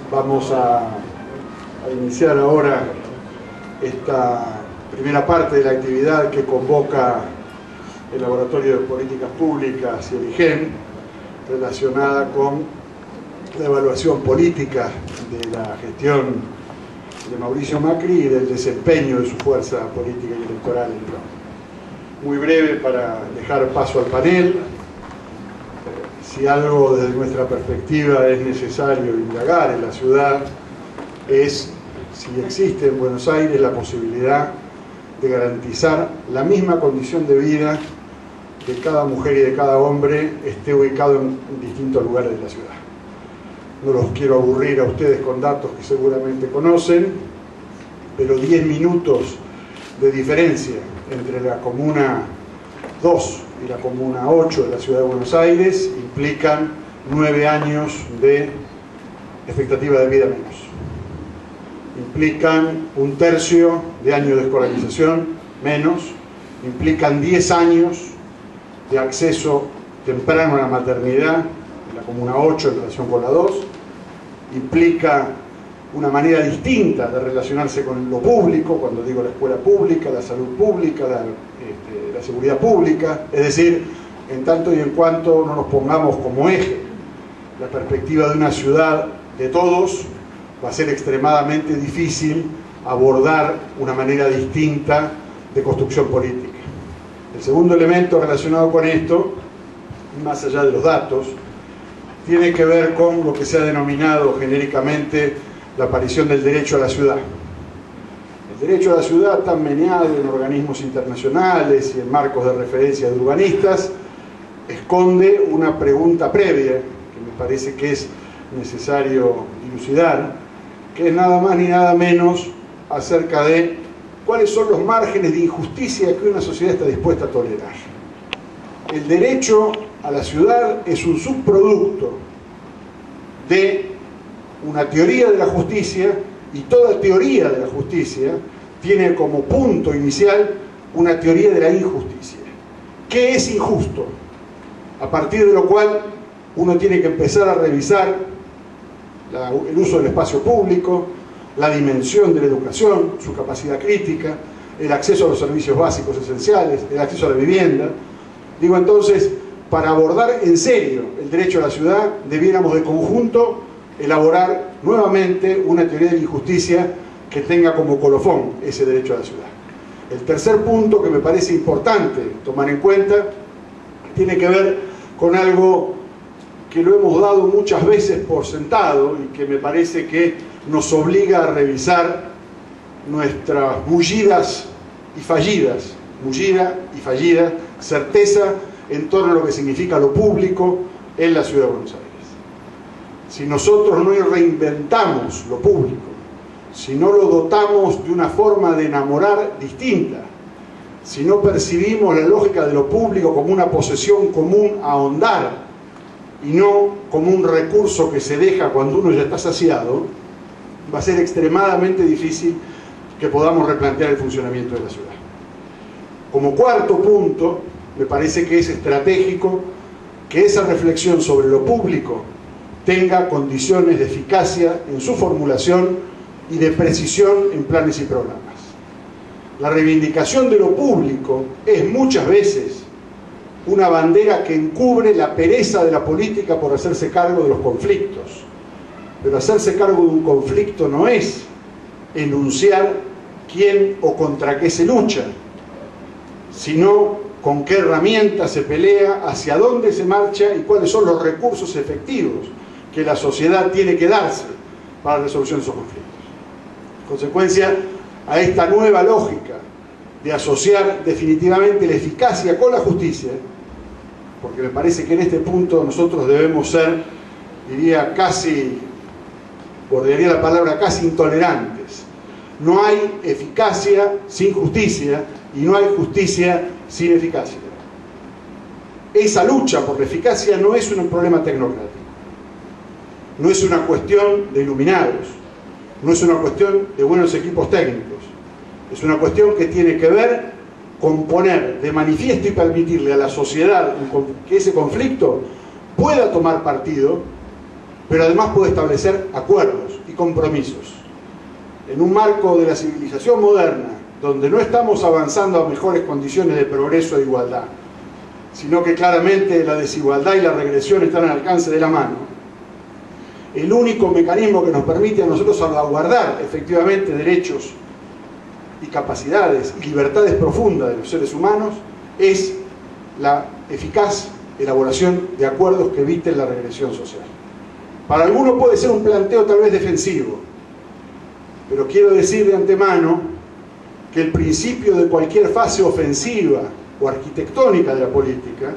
Vamos a iniciar ahora esta primera parte de la actividad que convoca el Laboratorio de Políticas Públicas y el IGEM, relacionada con la evaluación política de la gestión de Mauricio Macri y del desempeño de su fuerza política y electoral en Perú. Muy breve para dejar paso al panel. Si algo desde nuestra perspectiva es necesario indagar en la ciudad es si existe en Buenos Aires la posibilidad de garantizar la misma condición de vida de cada mujer y de cada hombre esté ubicado en distintos lugares de la ciudad. No los quiero aburrir a ustedes con datos que seguramente conocen, pero 10 minutos de diferencia entre la Comuna 2 y la Comuna 8 de la Ciudad de Buenos Aires implican 9 años de expectativa de vida menos. Implican un tercio de años de escolarización menos, implican 10 años de acceso temprano a la maternidad, en la Comuna 8 en relación con la 2, implica una manera distinta de relacionarse con lo público, cuando digo la escuela pública, la salud pública, la seguridad pública, es decir, en tanto y en cuanto no nos pongamos como eje la perspectiva de una ciudad de todos, va a ser extremadamente difícil abordar una manera distinta de construcción política. El segundo elemento relacionado con esto, más allá de los datos, tiene que ver con lo que se ha denominado genéricamente la aparición del derecho a la ciudad. El derecho a la ciudad, tan meneado en organismos internacionales y en marcos de referencia de urbanistas, esconde una pregunta previa, que me parece que es necesario dilucidar, que es nada más ni nada menos acerca de cuáles son los márgenes de injusticia que una sociedad está dispuesta a tolerar. El derecho a la ciudad es un subproducto de una teoría de la justicia, y toda teoría de la justicia tiene como punto inicial una teoría de la injusticia. ¿Qué es injusto? A partir de lo cual uno tiene que empezar a revisar el uso del espacio público, la dimensión de la educación, su capacidad crítica, el acceso a los servicios básicos esenciales, el acceso a la vivienda. Digo entonces, para abordar en serio el derecho a la ciudad, debiéramos de conjunto elaborar nuevamente una teoría de la injusticia que tenga como colofón ese derecho a la ciudad. El tercer punto que me parece importante tomar en cuenta tiene que ver con algo que lo hemos dado muchas veces por sentado y que me parece que nos obliga a revisar nuestras mullidas y fallidas, certeza en torno a lo que significa lo público en la ciudad de Buenos Aires. Si nosotros no reinventamos lo público, si no lo dotamos de una forma de enamorar distinta, si no percibimos la lógica de lo público como una posesión común a ahondar y no como un recurso que se deja cuando uno ya está saciado, va a ser extremadamente difícil que podamos replantear el funcionamiento de la ciudad. Como cuarto punto, me parece que es estratégico que esa reflexión sobre lo público tenga condiciones de eficacia en su formulación y de precisión en planes y programas. La reivindicación de lo público es muchas veces una bandera que encubre la pereza de la política por hacerse cargo de los conflictos. Pero hacerse cargo de un conflicto no es enunciar quién o contra qué se lucha, sino con qué herramientas se pelea, hacia dónde se marcha y cuáles son los recursos efectivos que la sociedad tiene que darse para la resolución de esos conflictos. En consecuencia, a esta nueva lógica de asociar definitivamente la eficacia con la justicia, porque me parece que en este punto nosotros debemos ser, diría, casi bordearía la palabra casi intolerantes. No hay eficacia sin justicia y no hay justicia sin eficacia. Esa lucha por la eficacia no es un problema tecnocrático, no es una cuestión de iluminados, no es una cuestión de buenos equipos técnicos, es una cuestión que tiene que ver con poner de manifiesto y permitirle a la sociedad que ese conflicto pueda tomar partido, pero además puede establecer acuerdos y compromisos. En un marco de la civilización moderna, donde no estamos avanzando a mejores condiciones de progreso e igualdad, sino que claramente la desigualdad y la regresión están al alcance de la mano, el único mecanismo que nos permite a nosotros salvaguardar efectivamente derechos y capacidades y libertades profundas de los seres humanos es la eficaz elaboración de acuerdos que eviten la regresión social. Para algunos puede ser un planteo tal vez defensivo, pero quiero decir de antemano que el principio de cualquier fase ofensiva o arquitectónica de la política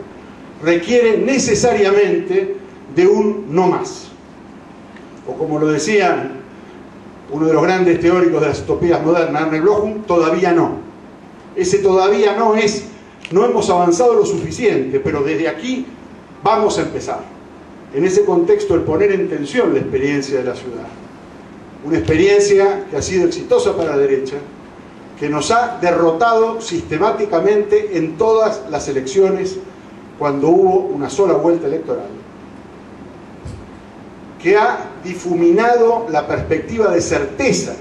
requiere necesariamente de un no más. O como lo decía uno de los grandes teóricos de las utopías modernas, Ernest Blochum, todavía no. Ese todavía no es, no hemos avanzado lo suficiente, pero desde aquí vamos a empezar. En ese contexto, el poner en tensión la experiencia de la ciudad. Una experiencia que ha sido exitosa para la derecha, que nos ha derrotado sistemáticamente en todas las elecciones cuando hubo una sola vuelta electoral, que ha difuminado la perspectiva de certeza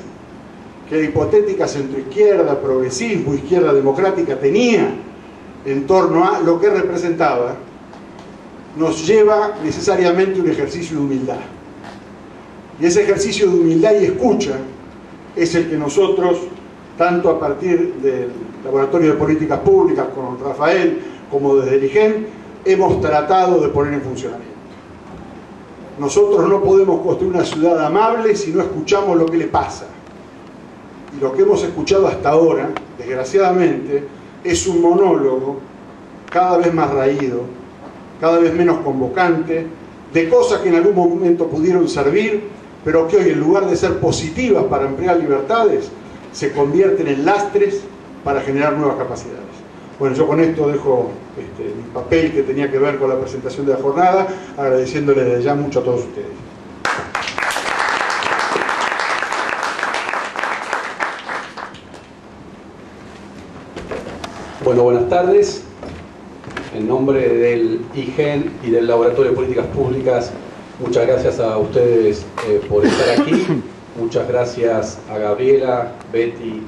que la hipotética centroizquierda, progresismo, izquierda democrática tenía en torno a lo que representaba, nos lleva necesariamente a un ejercicio de humildad. Y ese ejercicio de humildad y escucha es el que nosotros, tanto a partir del Laboratorio de Políticas Públicas con Rafael, como desde el IGEM, hemos tratado de poner en funcionamiento. Nosotros no podemos construir una ciudad amable si no escuchamos lo que le pasa. Y lo que hemos escuchado hasta ahora, desgraciadamente, es un monólogo cada vez más raído, cada vez menos convocante, de cosas que en algún momento pudieron servir, pero que hoy, en lugar de ser positivas para ampliar libertades, se convierten en lastres para generar nuevas capacidades. Bueno, yo con esto dejo mi papel que tenía que ver con la presentación de la jornada, agradeciéndole desde ya mucho a todos ustedes. Bueno, buenas tardes. En nombre del IGEN y del Laboratorio de Políticas Públicas, muchas gracias a ustedes por estar aquí. Muchas gracias a Gabriela, Betty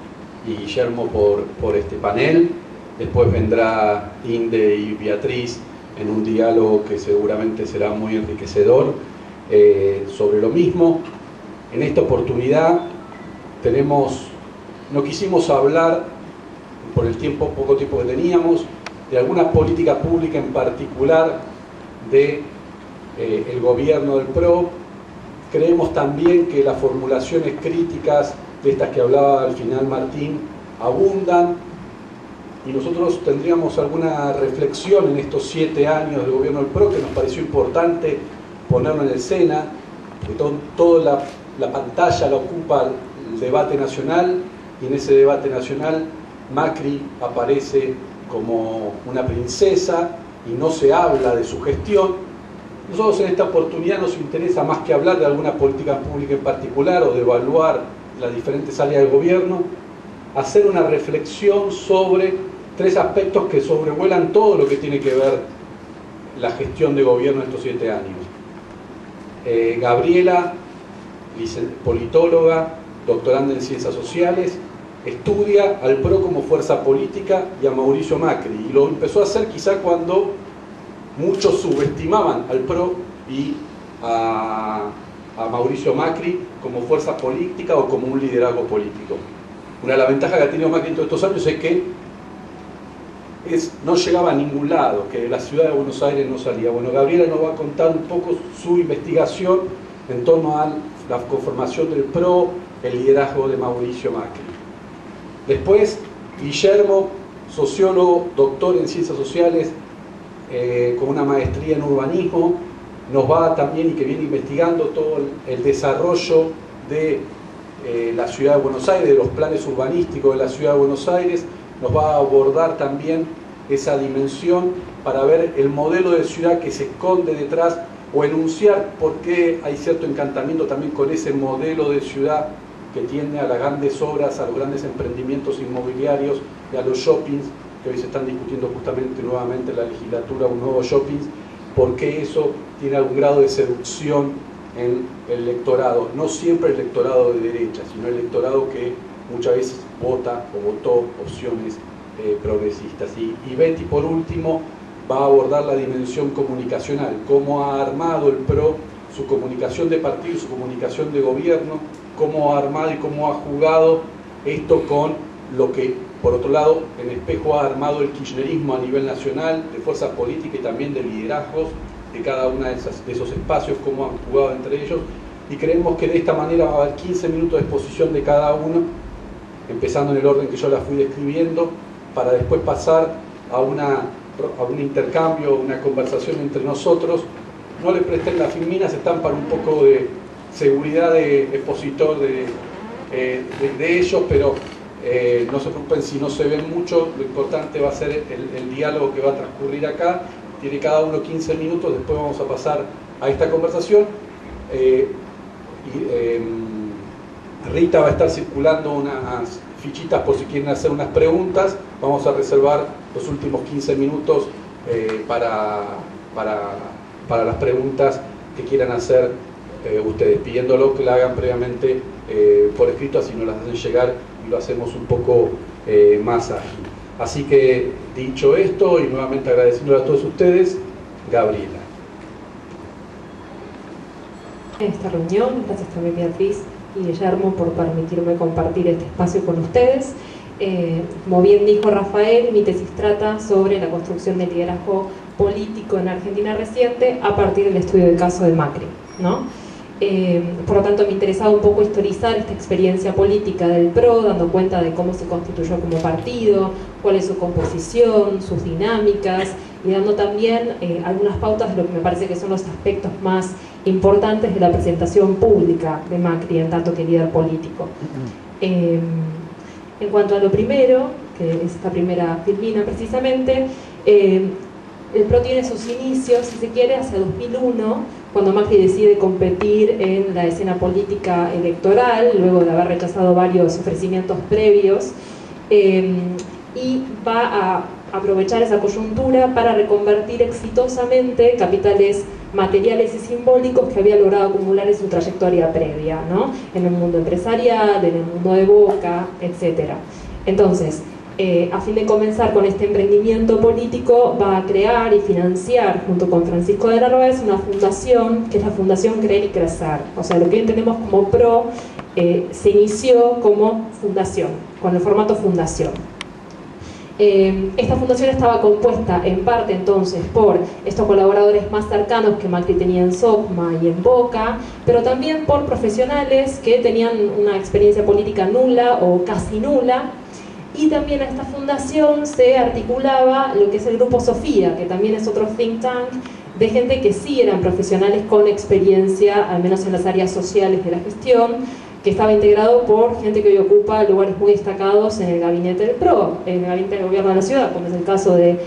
y Guillermo por este panel. Después vendrá Inde y Beatriz en un diálogo que seguramente será muy enriquecedor sobre lo mismo. En esta oportunidad no quisimos hablar, por el poco tiempo que teníamos, de alguna política pública en particular del gobierno del PRO. Creemos también que las formulaciones críticas de estas que hablaba al final Martín abundan, y nosotros tendríamos alguna reflexión en estos 7 años del gobierno del PRO que nos pareció importante ponerlo en escena, que toda la pantalla la ocupa el debate nacional, y en ese debate nacional Macri aparece como una princesa y no se habla de su gestión. Nosotros en esta oportunidad nos interesa, más que hablar de alguna política pública en particular o de evaluar las diferentes áreas del gobierno, hacer una reflexión sobre 3 aspectos que sobrevuelan todo lo que tiene que ver la gestión de gobierno en estos 7 años. Gabriela, politóloga, doctoranda en Ciencias Sociales, estudia al PRO como fuerza política y a Mauricio Macri, y lo empezó a hacer quizá cuando muchos subestimaban al PRO y a Mauricio Macri como fuerza política o como un liderazgo político. Una de las ventajas que ha tenido Macri en todos estos años es que no llegaba a ningún lado, que de la ciudad de Buenos Aires no salía. Bueno, Gabriela nos va a contar un poco su investigación en torno a la conformación del PRO, el liderazgo de Mauricio Macri. Después, Guillermo, sociólogo, doctor en Ciencias Sociales, con una maestría en urbanismo, nos va también, y que viene investigando todo el desarrollo de la ciudad de Buenos Aires, de los planes urbanísticos de la ciudad de Buenos Aires, nos va a abordar también esa dimensión para ver el modelo de ciudad que se esconde detrás, o enunciar por qué hay cierto encantamiento también con ese modelo de ciudad que tiende a las grandes obras, a los grandes emprendimientos inmobiliarios y a los shoppings, que hoy se están discutiendo justamente nuevamente en la legislatura, un nuevo shoppings, por qué eso tiene algún grado de seducción en el electorado, no siempre el electorado de derecha, sino el electorado que muchas veces vota o votó opciones progresistas. Y Betty, por último, va a abordar la dimensión comunicacional, cómo ha armado el PRO su comunicación de partido, su comunicación de gobierno, cómo ha armado y cómo ha jugado esto con lo que, por otro lado, en espejo ha armado el kirchnerismo a nivel nacional, de fuerzas políticas y también de liderazgos de cada uno de esos espacios, cómo han jugado entre ellos, y creemos que de esta manera va a haber 15 minutos de exposición de cada uno, empezando en el orden que yo la fui describiendo, para después pasar a un intercambio, una conversación entre nosotros. No le presten las filminas, están para un poco de seguridad de expositor de ellos, pero no se preocupen si no se ven mucho, lo importante va a ser el diálogo que va a transcurrir acá. Tiene cada uno 15 minutos, después vamos a pasar a esta conversación. Rita va a estar circulando unas fichitas por si quieren hacer unas preguntas. Vamos a reservar los últimos 15 minutos para las preguntas que quieran hacer ustedes, pidiéndolo que la hagan previamente por escrito, así nos las hacen llegar y lo hacemos un poco más ágil. Así que, dicho esto, y nuevamente agradeciéndole a todos ustedes, Gabriela. Esta reunión, gracias también Beatriz y Guillermo por permitirme compartir este espacio con ustedes. Como bien dijo Rafael, mi tesis trata sobre la construcción del liderazgo político en Argentina reciente a partir del estudio del caso de Macri, ¿no? Por lo tanto, me interesaba un poco historizar esta experiencia política del PRO, dando cuenta de cómo se constituyó como partido, cuál es su composición, sus dinámicas, y dando también algunas pautas de lo que me parece que son los aspectos más importantes de la presentación pública de Macri en tanto que líder político. En cuanto a lo primero, que es esta primera filmina precisamente, el PRO tiene sus inicios, si se quiere, hacia 2001, cuando Macri decide competir en la escena política electoral, luego de haber rechazado varios ofrecimientos previos, y va a aprovechar esa coyuntura para reconvertir exitosamente capitales materiales y simbólicos que había logrado acumular en su trayectoria previa, ¿no? En el mundo empresarial, en el mundo de Boca, etc. Entonces, a fin de comenzar con este emprendimiento político, va a crear y financiar, junto con Francisco de Narváez, una fundación, que es la Fundación Creer y Crecer. O sea, lo que hoy tenemos como PRO se inició como fundación, con el formato fundación. Esta fundación estaba compuesta en parte entonces por estos colaboradores más cercanos que Macri tenía en SOCMA y en Boca, pero también por profesionales que tenían una experiencia política nula o casi nula. Y también a esta fundación se articulaba lo que es el Grupo Sofía, que también es otro think tank de gente que sí eran profesionales con experiencia, al menos en las áreas sociales de la gestión, que estaba integrado por gente que hoy ocupa lugares muy destacados en el gabinete del PRO, en el gabinete del gobierno de la ciudad, como es el caso de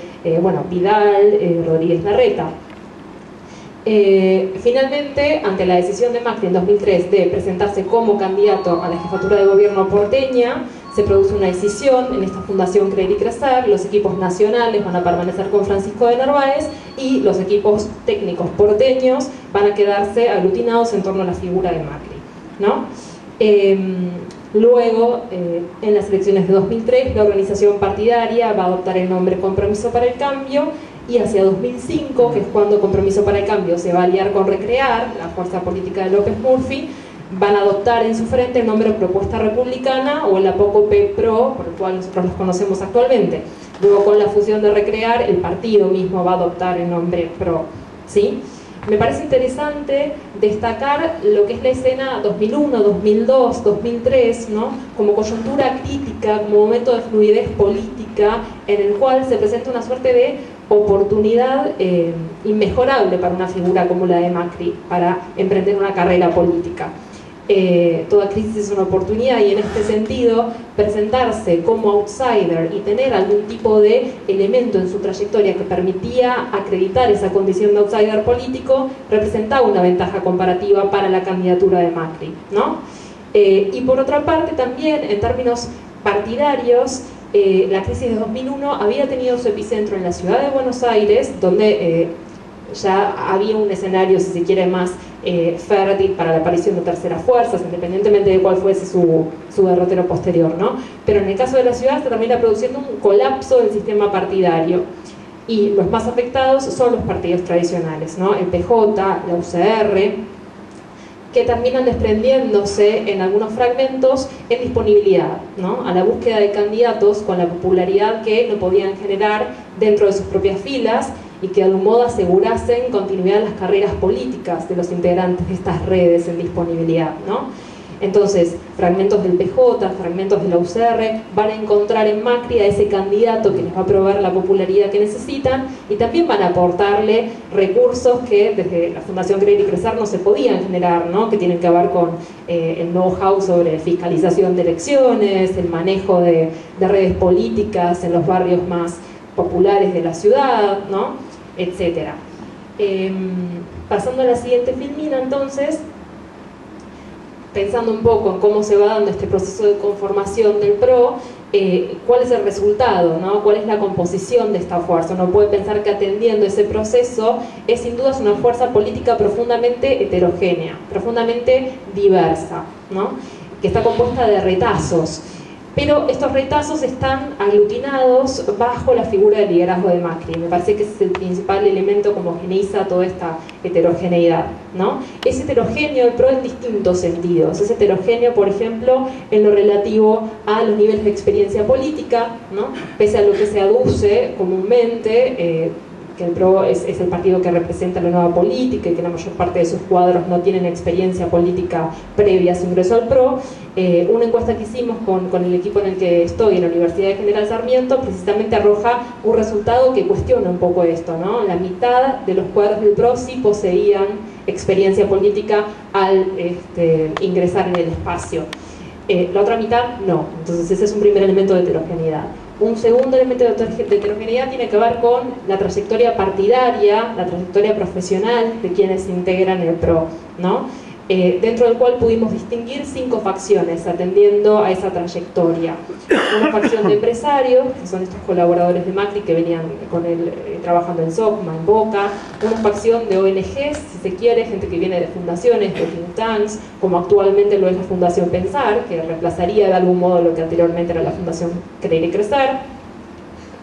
Vidal, Rodríguez Larreta. Finalmente, ante la decisión de Macri en 2003 de presentarse como candidato a la jefatura de gobierno porteña, se produce una decisión en esta Fundación Creer y Crecer. Los equipos nacionales van a permanecer con Francisco de Narváez y los equipos técnicos porteños van a quedarse aglutinados en torno a la figura de Macri, ¿no? Luego, en las elecciones de 2003, la organización partidaria va a adoptar el nombre Compromiso para el Cambio, y hacia 2005, que es cuando Compromiso para el Cambio se va a aliar con Recrear, la fuerza política de López Murphy, van a adoptar en su frente el nombre Propuesta Republicana o el apócope PRO, por el cual nosotros los conocemos actualmente. Luego, con la fusión de Recrear, el partido mismo va a adoptar el nombre PRO, ¿sí? Me parece interesante destacar lo que es la escena 2001, 2002, 2003, ¿no? Como coyuntura crítica, como momento de fluidez política, en el cual se presenta una suerte de oportunidad inmejorable para una figura como la de Macri, para emprender una carrera política. Toda crisis es una oportunidad, y en este sentido presentarse como outsider y tener algún tipo de elemento en su trayectoria que permitía acreditar esa condición de outsider político representaba una ventaja comparativa para la candidatura de Macri, ¿no? Y por otra parte también, en términos partidarios, la crisis de 2001 había tenido su epicentro en la ciudad de Buenos Aires, donde ya había un escenario, si se quiere, más fértil para la aparición de terceras fuerzas, independientemente de cuál fuese su derrotero posterior, ¿no? Pero en el caso de la ciudad se termina produciendo un colapso del sistema partidario, y los más afectados son los partidos tradicionales, ¿no? El PJ, la UCR, que terminan desprendiéndose en algunos fragmentos en disponibilidad, ¿no? A la búsqueda de candidatos con la popularidad que no podían generar dentro de sus propias filas y que de algún modo asegurasen continuidad en las carreras políticas de los integrantes de estas redes en disponibilidad, ¿no? Entonces, fragmentos del PJ, fragmentos de la UCR van a encontrar en Macri a ese candidato que les va a proveer la popularidad que necesitan, y también van a aportarle recursos que desde la Fundación Creer y Crecer no se podían generar, ¿no? Que tienen que ver con el know-how sobre fiscalización de elecciones, el manejo de redes políticas en los barrios más populares de la ciudad, ¿no? Etcétera. Pasando a la siguiente filmina, entonces, pensando un poco en cómo se va dando este proceso de conformación del PRO, cuál es el resultado, ¿no? Cuál es la composición de esta fuerza. Uno puede pensar que atendiendo ese proceso es sin duda una fuerza política profundamente heterogénea, profundamente diversa, ¿no? Que está compuesta de retazos. Pero estos retazos están aglutinados bajo la figura del liderazgo de Macri. Me parece que ese es el principal elemento que homogeneiza toda esta heterogeneidad, ¿no? Es heterogéneo el PRO en distintos sentidos. Es heterogéneo, por ejemplo, en lo relativo a los niveles de experiencia política, ¿no? Pese a lo que se aduce comúnmente, que el PRO es el partido que representa la nueva política y que la mayor parte de sus cuadros no tienen experiencia política previa a su ingreso al PRO. Una encuesta que hicimos con el equipo en el que estoy en la Universidad de General Sarmiento precisamente arroja un resultado que cuestiona un poco esto, ¿no? La mitad de los cuadros del PRO sí poseían experiencia política al ingresar en el espacio. La otra mitad no. Entonces ese es un primer elemento de heterogeneidad. Un segundo elemento de heterogeneidad tiene que ver con la trayectoria partidaria, la trayectoria profesional de quienes integran el PRO, ¿no? Dentro del cual pudimos distinguir 5 facciones atendiendo a esa trayectoria. Una facción de empresarios, que son estos colaboradores de Macri que venían con él trabajando en SOCMA, en Boca. Una facción de ONGs, si se quiere, gente que viene de fundaciones, de think tanks, como actualmente lo es la Fundación Pensar, que reemplazaría de algún modo lo que anteriormente era la Fundación Creer y Crecer.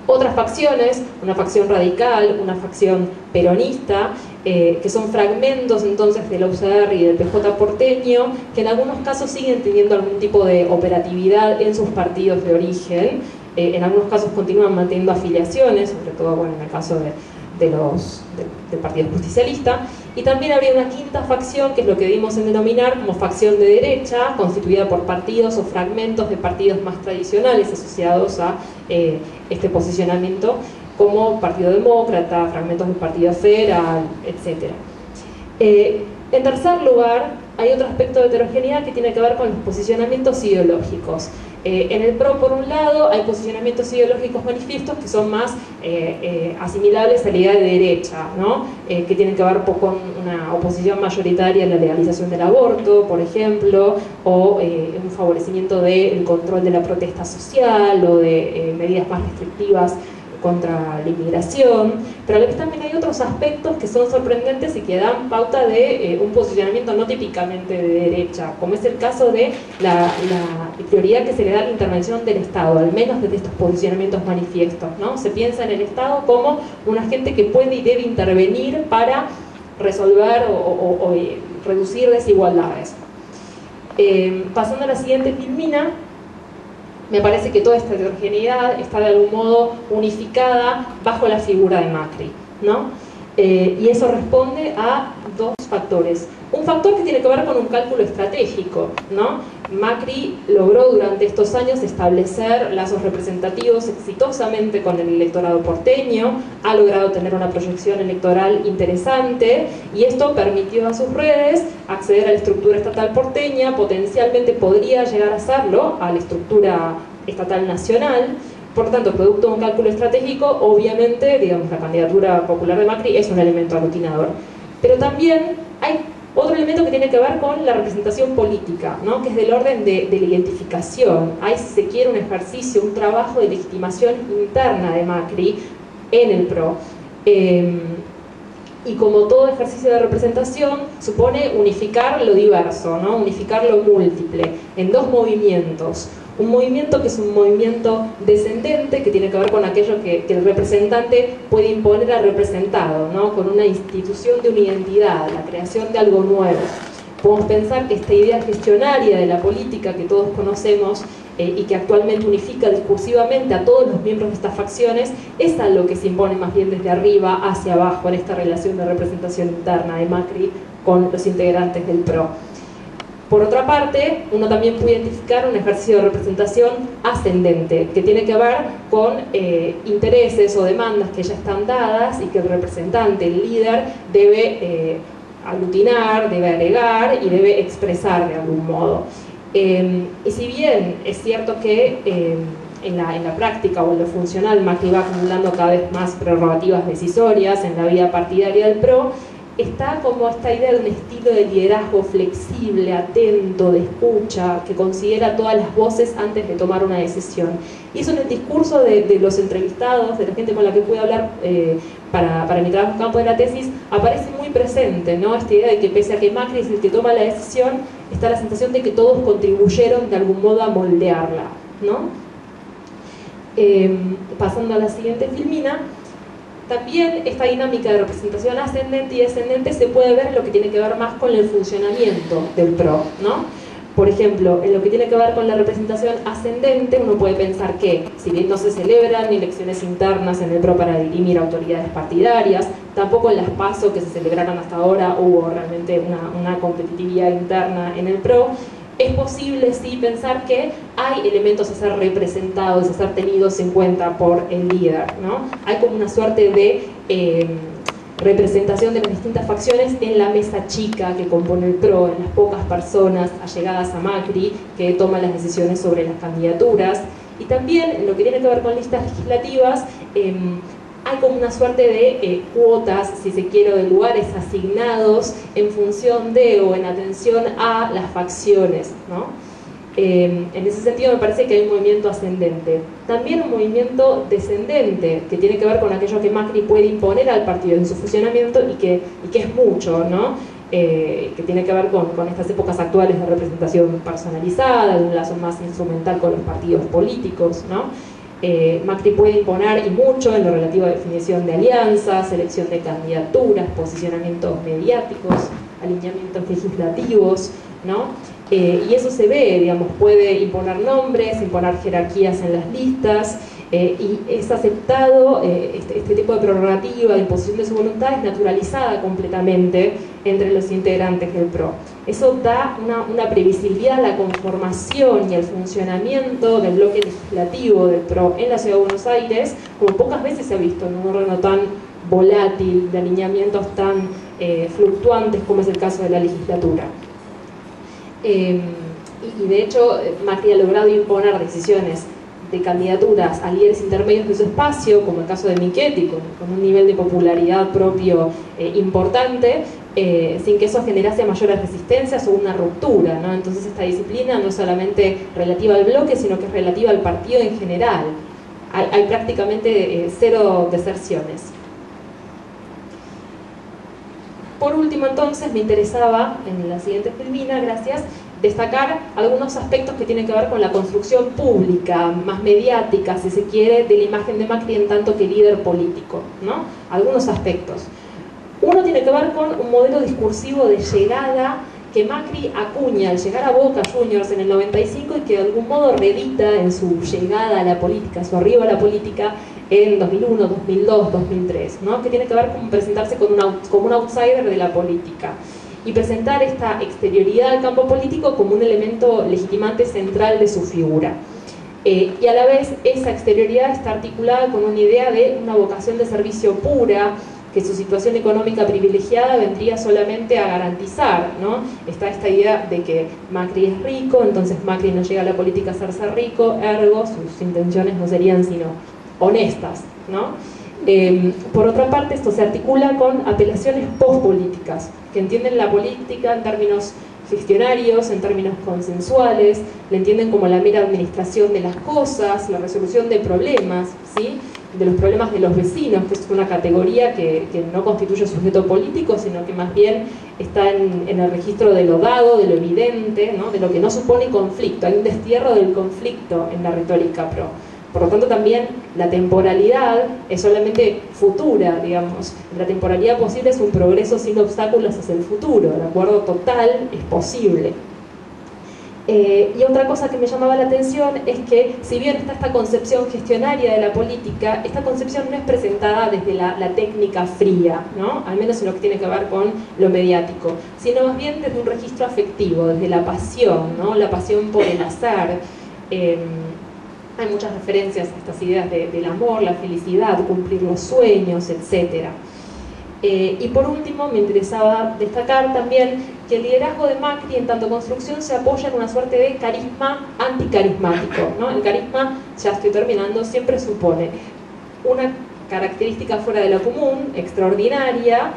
Otras facciones, una facción radical, una facción peronista, que son fragmentos entonces de la UCR y del PJ porteño, que en algunos casos siguen teniendo algún tipo de operatividad en sus partidos de origen, en algunos casos continúan manteniendo afiliaciones, sobre todo bueno, en el caso del Partido Justicialista. Y también habría una quinta facción, que es lo que dimos en denominar como facción de derecha, constituida por partidos o fragmentos de partidos más tradicionales asociados a este posicionamiento, como Partido Demócrata, fragmentos del Partido Federal, etc. En tercer lugar, hay otro aspecto de heterogeneidad que tiene que ver con los posicionamientos ideológicos. En el PRO, por un lado, hay posicionamientos ideológicos manifiestos que son más asimilables a la idea de derecha, ¿no? Que tienen que ver con una oposición mayoritaria a la legalización del aborto, por ejemplo, o un favorecimiento del control de la protesta social o de medidas más restrictivas contra la inmigración, pero a la vez también hay otros aspectos que son sorprendentes y que dan pauta de un posicionamiento no típicamente de derecha, como es el caso de la prioridad que se le da a la intervención del Estado, al menos desde estos posicionamientos manifiestos, ¿no? Se piensa en el Estado como un agente que puede y debe intervenir para resolver o reducir desigualdades. Pasando a la siguiente filmina, me parece que toda esta heterogeneidad está de algún modo unificada bajo la figura de Macri, ¿no? Y eso responde a 2 factores. Un factor que tiene que ver con un cálculo estratégico, ¿no? Macri logró durante estos años establecer lazos representativos exitosamente con el electorado porteño, ha logrado tener una proyección electoral interesante y esto permitió a sus redes acceder a la estructura estatal porteña, potencialmente podría llegar a hacerlo a la estructura estatal nacional. Por lo tanto, producto de un cálculo estratégico, obviamente, digamos, la candidatura popular de Macri es un elemento aglutinador. Pero también hay otro elemento que tiene que ver con la representación política, ¿no? Que es del orden de la identificación. Hay, si se quiere, un ejercicio, un trabajo de legitimación interna de Macri en el PRO. Y como todo ejercicio de representación, supone unificar lo diverso, ¿no? Unificar lo múltiple, en dos movimientos. Un movimiento que es un movimiento descendente, que tiene que ver con aquello que el representante puede imponer al representado, ¿no? Con una institución de una identidad, la creación de algo nuevo. Podemos pensar que esta idea gestionaria de la política que todos conocemos y que actualmente unifica discursivamente a todos los miembros de estas facciones, es algo que se impone más bien desde arriba hacia abajo en esta relación de representación interna de Macri con los integrantes del PRO. Por otra parte, uno también puede identificar un ejercicio de representación ascendente, que tiene que ver con intereses o demandas que ya están dadas y que el representante, el líder, debe aglutinar, debe agregar y debe expresar de algún modo. Y si bien es cierto que en la práctica o en lo funcional Macri va acumulando cada vez más prerrogativas decisorias en la vida partidaria del PRO, está como esta idea de un estilo de liderazgo flexible, atento, de escucha, que considera todas las voces antes de tomar una decisión. Y eso en el discurso de los entrevistados, de la gente con la que pude hablar para mi trabajo en campo de la tesis, aparece muy presente, ¿no? Esta idea de que pese a que Macri es el que toma la decisión, está la sensación de que todos contribuyeron de algún modo a moldearla, ¿no? Pasando a la siguiente filmina, también esta dinámica de representación ascendente y descendente se puede ver en lo que tiene que ver más con el funcionamiento del PRO, ¿no? Por ejemplo, en lo que tiene que ver con la representación ascendente, uno puede pensar que, si bien no se celebran elecciones internas en el PRO para dirimir autoridades partidarias, tampoco en las PASO que se celebraron hasta ahora hubo realmente una competitividad interna en el PRO, es posible sí pensar que hay elementos a ser representados, a ser tenidos en cuenta por el líder, ¿no? Hay como una suerte de representación de las distintas facciones en la mesa chica que compone el PRO, en las pocas personas allegadas a Macri que toman las decisiones sobre las candidaturas. Y también en lo que tiene que ver con listas legislativas, hay como una suerte de cuotas, si se quiere, de lugares asignados en función de o en atención a las facciones, ¿no? En ese sentido me parece que hay un movimiento ascendente. También un movimiento descendente, que tiene que ver con aquello que Macri puede imponer al partido en su funcionamiento y que es mucho, ¿no? Que tiene que ver con estas épocas actuales de representación personalizada, de un lazo más instrumental con los partidos políticos, ¿no? Macri puede imponer y mucho en lo relativo a definición de alianzas, selección de candidaturas, posicionamientos mediáticos, alineamientos legislativos, ¿no? Y eso se ve, digamos, puede imponer nombres, imponer jerarquías en las listas, y es aceptado, este tipo de prerrogativa, de imposición de su voluntad, es naturalizada completamente entre los integrantes del PRO. Eso da una previsibilidad a la conformación y al funcionamiento del bloque legislativo del PRO en la Ciudad de Buenos Aires, como pocas veces se ha visto en un órgano tan volátil, de alineamientos tan fluctuantes como es el caso de la legislatura. Y de hecho Macri ha logrado imponer decisiones de candidaturas a líderes intermedios de su espacio, como el caso de Michetti, con un nivel de popularidad propio importante, sin que eso generase mayores resistencias o una ruptura, ¿no? Entonces esta disciplina no es solamente relativa al bloque, sino que es relativa al partido en general. Hay prácticamente cero deserciones. Por último, entonces, me interesaba, en la siguiente filmina, gracias, destacar algunos aspectos que tienen que ver con la construcción pública, más mediática, si se quiere, de la imagen de Macri en tanto que líder político, ¿no? Algunos aspectos. Uno tiene que ver con un modelo discursivo de llegada que Macri acuña al llegar a Boca Juniors en el 95 y que de algún modo reedita en su llegada a la política, su arribo a la política en 2001, 2002, 2003, ¿no? Que tiene que ver con presentarse como un outsider de la política. y presentar esta exterioridad al campo político como un elemento legitimante central de su figura. Y a la vez esa exterioridad está articulada con una idea de una vocación de servicio pura, que su situación económica privilegiada vendría solamente a garantizar, ¿no? Está esta idea de que Macri es rico, entonces Macri no llega a la política a hacerse rico, ergo sus intenciones no serían sino honestas, ¿no? Por otra parte, esto se articula con apelaciones pospolíticas, que entienden la política en términos gestionarios, en términos consensuales, le entienden como la mera administración de las cosas, la resolución de problemas, ¿sí? De los problemas de los vecinos, que es una categoría que no constituye sujeto político, sino que más bien está en el registro de lo dado, de lo evidente, ¿no? De lo que no supone conflicto. Hay un destierro del conflicto en la retórica pro. Por lo tanto, también la temporalidad es solamente futura, digamos. La temporalidad posible es un progreso sin obstáculos hacia el futuro. El acuerdo total es posible. Y otra cosa que me llamaba la atención es que, si bien está esta concepción gestionaria de la política, esta concepción no es presentada desde la técnica fría, ¿no? Al menos en lo que tiene que ver con lo mediático, sino más bien desde un registro afectivo, desde la pasión, ¿no? La pasión por el hacer. Hay muchas referencias a estas ideas del amor, la felicidad, cumplir los sueños, etc. Y por último, me interesaba destacar también que el liderazgo de Macri en tanto construcción se apoya en una suerte de carisma anticarismático, ¿no? El carisma, ya estoy terminando, siempre supone una característica fuera de lo común, extraordinaria,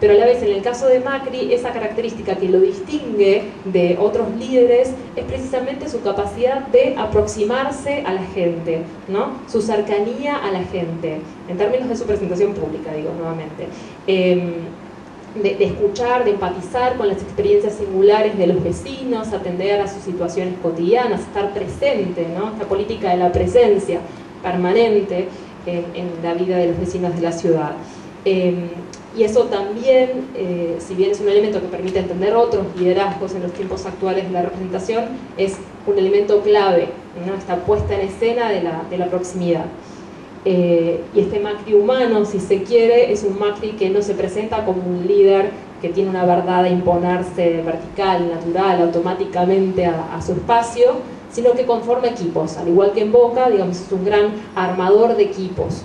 pero a la vez en el caso de Macri esa característica que lo distingue de otros líderes es precisamente su capacidad de aproximarse a la gente, ¿no? Su cercanía a la gente, en términos de su presentación pública, digo nuevamente. De escuchar, de empatizar con las experiencias singulares de los vecinos, atender a sus situaciones cotidianas, estar presente, ¿no? Esta política de la presencia permanente en la vida de los vecinos de la ciudad. Y eso también, si bien es un elemento que permite entender otros liderazgos en los tiempos actuales de la representación, es un elemento clave, ¿no? Esta puesta en escena de la proximidad. Y este Macri humano, si se quiere, es un Macri que no se presenta como un líder que tiene una verdad a imponerse vertical, natural, automáticamente a su espacio, sino que conforma equipos, al igual que en Boca, digamos, es un gran armador de equipos.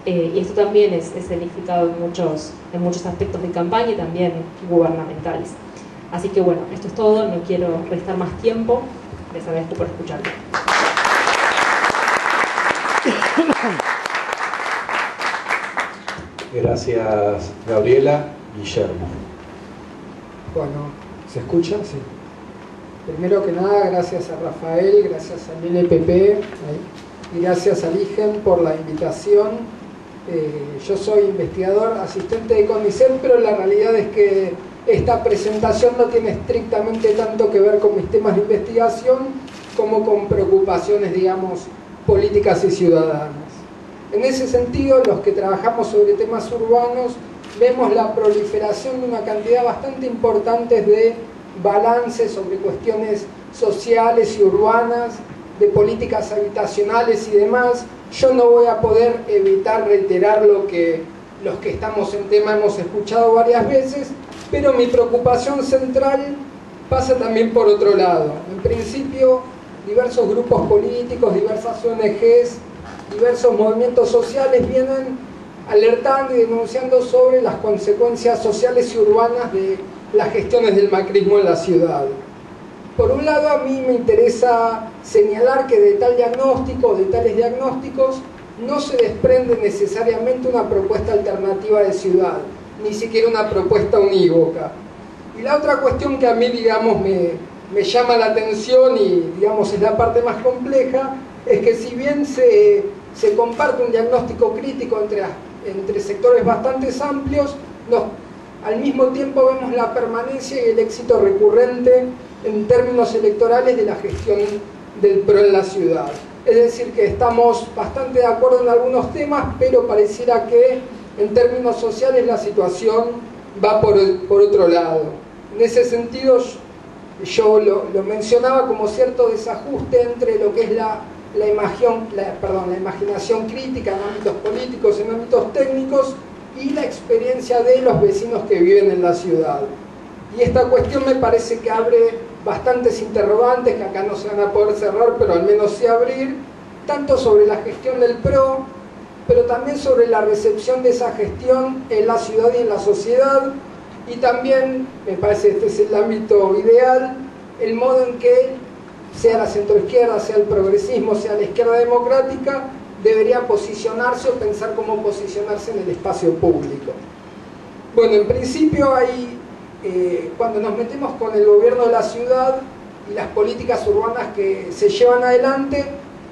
Y esto también es significado en muchos aspectos de campaña y también gubernamentales. Así que bueno, esto es todo, no quiero restar más tiempo, les agradezco por escucharme. Gracias, Gabriela. Guillermo. Bueno, ¿se escucha? Sí. Primero que nada, gracias a Rafael, gracias a LPP y gracias a Ligen por la invitación. Yo soy investigador, asistente de CONICET, pero la realidad es que esta presentación no tiene estrictamente tanto que ver con mis temas de investigación como con preocupaciones, digamos, políticas y ciudadanas. En ese sentido, los que trabajamos sobre temas urbanos vemos la proliferación de una cantidad bastante importante de balances sobre cuestiones sociales y urbanas, de políticas habitacionales y demás. Yo no voy a poder evitar reiterar lo que los que estamos en tema hemos escuchado varias veces, pero mi preocupación central pasa también por otro lado. En principio, diversos grupos políticos, diversas ONGs, diversos movimientos sociales vienen alertando y denunciando sobre las consecuencias sociales y urbanas de las gestiones del macrismo en la ciudad. Por un lado, a mí me interesa señalar que de tal diagnóstico, de tales diagnósticos, no se desprende necesariamente una propuesta alternativa de ciudad, ni siquiera una propuesta unívoca. Y la otra cuestión que a mí, digamos, me llama la atención y, digamos, es la parte más compleja, es que si bien se comparte un diagnóstico crítico entre sectores bastante amplios, al mismo tiempo vemos la permanencia y el éxito recurrente en términos electorales de la gestión del PRO en la ciudad. Es decir, que estamos bastante de acuerdo en algunos temas, pero pareciera que en términos sociales la situación va por otro lado. En ese sentido, yo lo mencionaba como cierto desajuste entre lo que es la imaginación crítica en ámbitos políticos, en ámbitos técnicos, y la experiencia de los vecinos que viven en la ciudad. Y esta cuestión me parece que abre bastantes interrogantes que acá no se van a poder cerrar, pero al menos sí abrir, tanto sobre la gestión del PRO, pero también sobre la recepción de esa gestión en la ciudad y en la sociedad, y también, me parece que este es el ámbito ideal, el modo en que sea la centroizquierda, sea el progresismo, sea la izquierda democrática, debería posicionarse o pensar cómo posicionarse en el espacio público. Bueno, en principio cuando nos metemos con el gobierno de la ciudad y las políticas urbanas que se llevan adelante,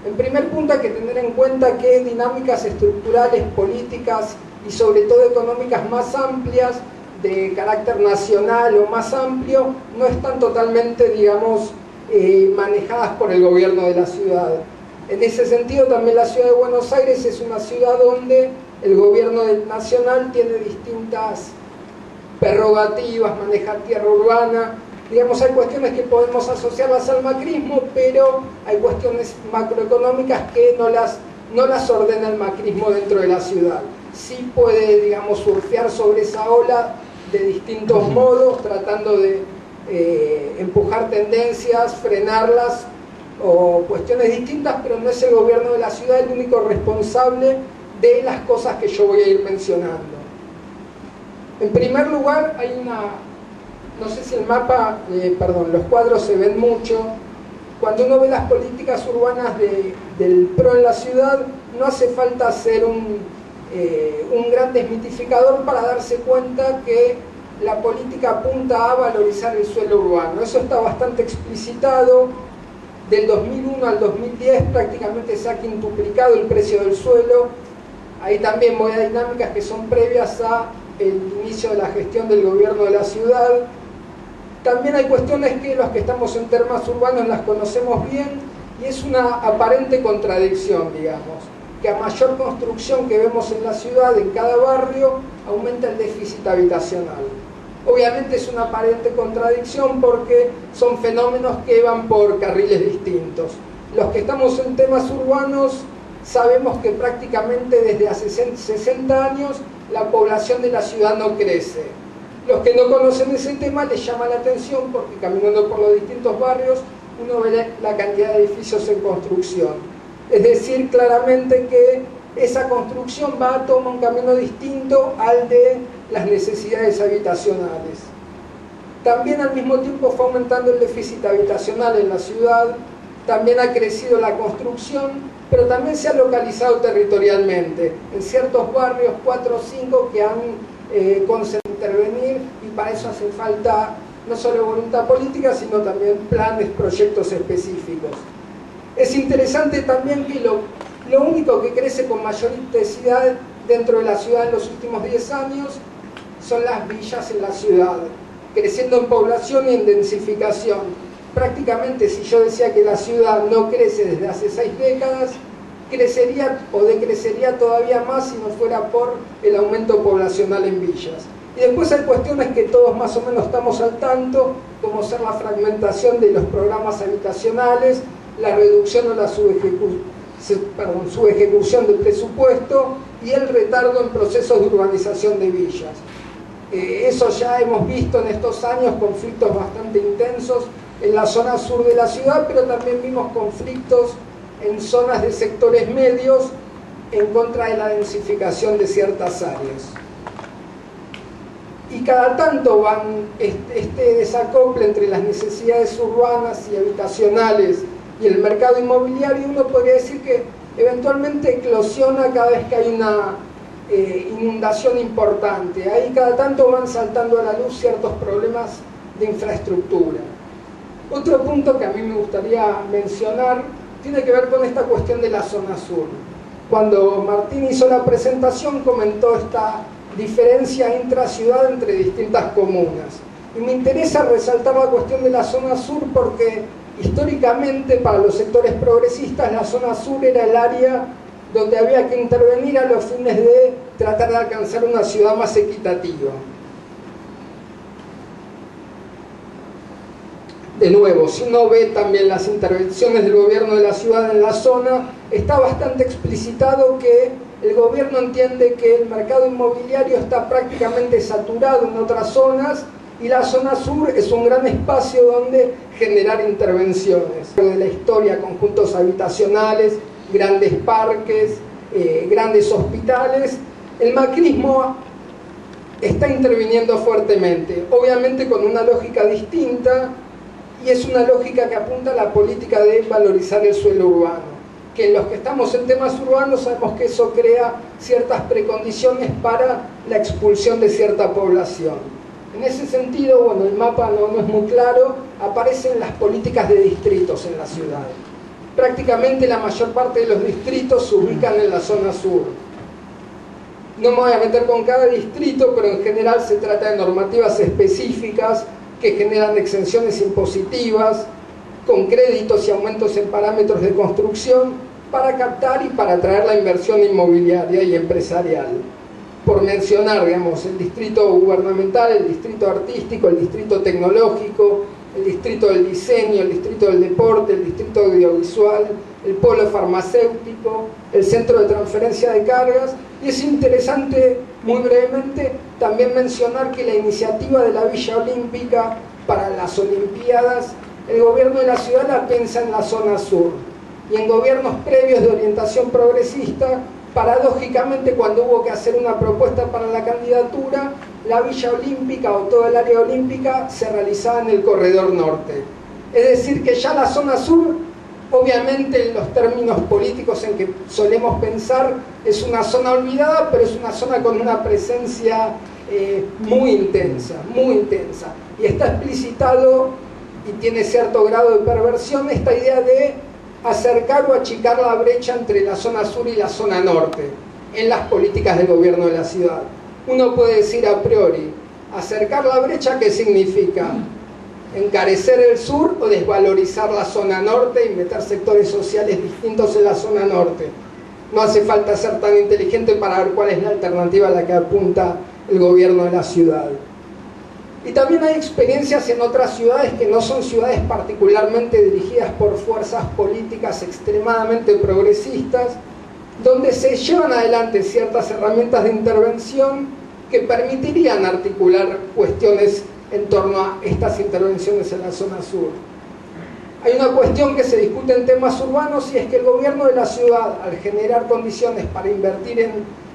en primer punto hay que tener en cuenta que dinámicas estructurales, políticas y sobre todo económicas más amplias, de carácter nacional o más amplio, no están totalmente, digamos, manejadas por el gobierno de la ciudad. En ese sentido, también la ciudad de Buenos Aires es una ciudad donde el gobierno nacional tiene distintas prerrogativas, maneja tierra urbana. Digamos, hay cuestiones que podemos asociarlas al macrismo, pero hay cuestiones macroeconómicas que no las ordena el macrismo dentro de la ciudad. Sí puede, digamos, surfear sobre esa ola de distintos modos, tratando de empujar tendencias, frenarlas o cuestiones distintas, pero no es el gobierno de la ciudad el único responsable de las cosas que yo voy a ir mencionando. En primer lugar, hay no sé si el mapa, los cuadros se ven mucho. Cuando uno ve las políticas urbanas del PRO en la ciudad, no hace falta ser un gran desmitificador para darse cuenta que la política apunta a valorizar el suelo urbano. Eso está bastante explicitado. Del 2001 al 2010 prácticamente se ha quintuplicado el precio del suelo. Ahí también voy a dinámicas que son previas a el inicio de la gestión del gobierno de la ciudad. También hay cuestiones que los que estamos en temas urbanos las conocemos bien, y es una aparente contradicción, digamos, que a mayor construcción que vemos en la ciudad, en cada barrio, aumenta el déficit habitacional. Obviamente es una aparente contradicción porque son fenómenos que van por carriles distintos. Los que estamos en temas urbanos sabemos que prácticamente desde hace 60 años la población de la ciudad no crece. Los que no conocen ese tema les llama la atención porque caminando por los distintos barrios uno ve la cantidad de edificios en construcción. Es decir, claramente que esa construcción toma un camino distinto al de las necesidades habitacionales. También al mismo tiempo fue aumentando el déficit habitacional en la ciudad, también ha crecido la construcción, pero también se ha localizado territorialmente. En ciertos barrios, 4 o 5 que han conseguido intervenir, y para eso hace falta no solo voluntad política, sino también planes, proyectos específicos. Es interesante también que lo único que crece con mayor intensidad dentro de la ciudad en los últimos 10 años son las villas en la ciudad, creciendo en población y en densificación. Prácticamente, si yo decía que la ciudad no crece desde hace 6 décadas, crecería o decrecería todavía más si no fuera por el aumento poblacional en villas. Y después hay cuestiones que todos más o menos estamos al tanto, como ser la fragmentación de los programas habitacionales, la reducción o la subejecución del presupuesto y el retardo en procesos de urbanización de villas. Eso ya hemos visto en estos años, conflictos bastante intensos en la zona sur de la ciudad, pero también vimos conflictos en zonas de sectores medios en contra de la densificación de ciertas áreas. Y cada tanto van este desacople entre las necesidades urbanas y habitacionales y el mercado inmobiliario, uno podría decir que eventualmente eclosiona cada vez que hay una inundación importante. Ahí cada tanto van saltando a la luz ciertos problemas de infraestructura. Otro punto que a mí me gustaría mencionar tiene que ver con esta cuestión de la zona sur. Cuando Martín hizo la presentación comentó esta diferencia intraciudad entre distintas comunas. Y me interesa resaltar la cuestión de la zona sur porque históricamente para los sectores progresistas la zona sur era el área donde había que intervenir a los fines de tratar de alcanzar una ciudad más equitativa. De nuevo, si uno ve también las intervenciones del gobierno de la ciudad en la zona, está bastante explicitado que el gobierno entiende que el mercado inmobiliario está prácticamente saturado en otras zonas y la zona sur es un gran espacio donde generar intervenciones. De la historia, conjuntos habitacionales, grandes parques, grandes hospitales, el macrismo está interviniendo fuertemente, obviamente con una lógica distinta, y es una lógica que apunta a la política de valorizar el suelo urbano, que los que estamos en temas urbanos sabemos que eso crea ciertas precondiciones para la expulsión de cierta población. En ese sentido, bueno, el mapa no es muy claro, aparecen las políticas de distritos en la ciudad. Prácticamente la mayor parte de los distritos se ubican en la zona sur. No me voy a meter con cada distrito, pero en general se trata de normativas específicas que generan exenciones impositivas, con créditos y aumentos en parámetros de construcción para captar y para atraer la inversión inmobiliaria y empresarial. Por mencionar, digamos, el distrito gubernamental, el distrito artístico, el distrito tecnológico, el distrito del diseño, el distrito del deporte, el distrito audiovisual, el polo farmacéutico, el centro de transferencia de cargas. Y es interesante, muy brevemente, también mencionar que la iniciativa de la Villa Olímpica para las Olimpiadas, el gobierno de la ciudad la piensa en la zona sur. Y en gobiernos previos de orientación progresista, paradójicamente, cuando hubo que hacer una propuesta para la candidatura, la Villa Olímpica o toda el área olímpica se realizaba en el corredor norte. Es decir, que ya la zona sur, obviamente en los términos políticos en que solemos pensar, es una zona olvidada, pero es una zona con una presencia muy intensa, muy intensa. Y está explicitado, y tiene cierto grado de perversión, esta idea de acercar o achicar la brecha entre la zona sur y la zona norte en las políticas del gobierno de la ciudad. Uno puede decir a priori, acercar la brecha, ¿qué significa? ¿Encarecer el sur o desvalorizar la zona norte y meter sectores sociales distintos en la zona norte? No hace falta ser tan inteligente para ver cuál es la alternativa a la que apunta el gobierno de la ciudad. Y también hay experiencias en otras ciudades que no son ciudades particularmente dirigidas por fuerzas políticas extremadamente progresistas, donde se llevan adelante ciertas herramientas de intervención que permitirían articular cuestiones en torno a estas intervenciones en la zona sur. Hay una cuestión que se discute en temas urbanos y es que el gobierno de la ciudad, al generar condiciones para invertir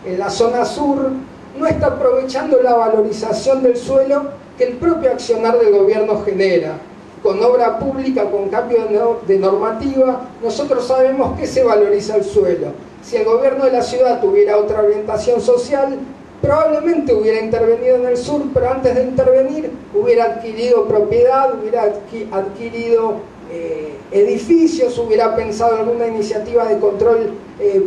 en la zona sur, no está aprovechando la valorización del suelo que el propio accionar del gobierno genera. Con obra pública, con cambio de normativa, nosotros sabemos que se valoriza el suelo. Si el gobierno de la ciudad tuviera otra orientación social, probablemente hubiera intervenido en el sur, pero antes de intervenir hubiera adquirido propiedad, hubiera adquirido edificios, hubiera pensado en alguna iniciativa de control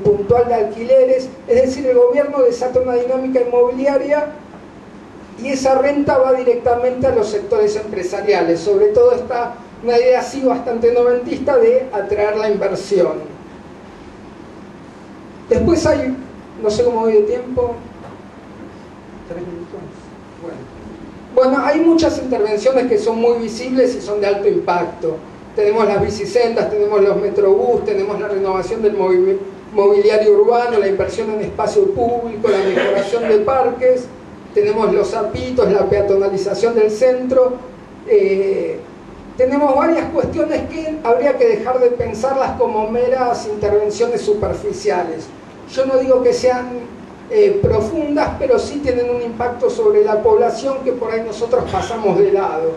puntual de alquileres. Es decir, el gobierno desata una dinámica inmobiliaria y esa renta va directamente a los sectores empresariales. Sobre todo está una idea así bastante noventista de atraer la inversión. Después hay, no sé cómo voy de tiempo, 3 minutos. Bueno, hay muchas intervenciones que son muy visibles y son de alto impacto. Tenemos las bicisendas, tenemos los metrobús, tenemos la renovación del mobiliario urbano, la inversión en espacio público, la mejoración de parques, tenemos los zapitos, la peatonalización del centro. Tenemos varias cuestiones que habría que dejar de pensarlas como meras intervenciones superficiales. Yo no digo que sean profundas, pero sí tienen un impacto sobre la población que por ahí nosotros pasamos de lado.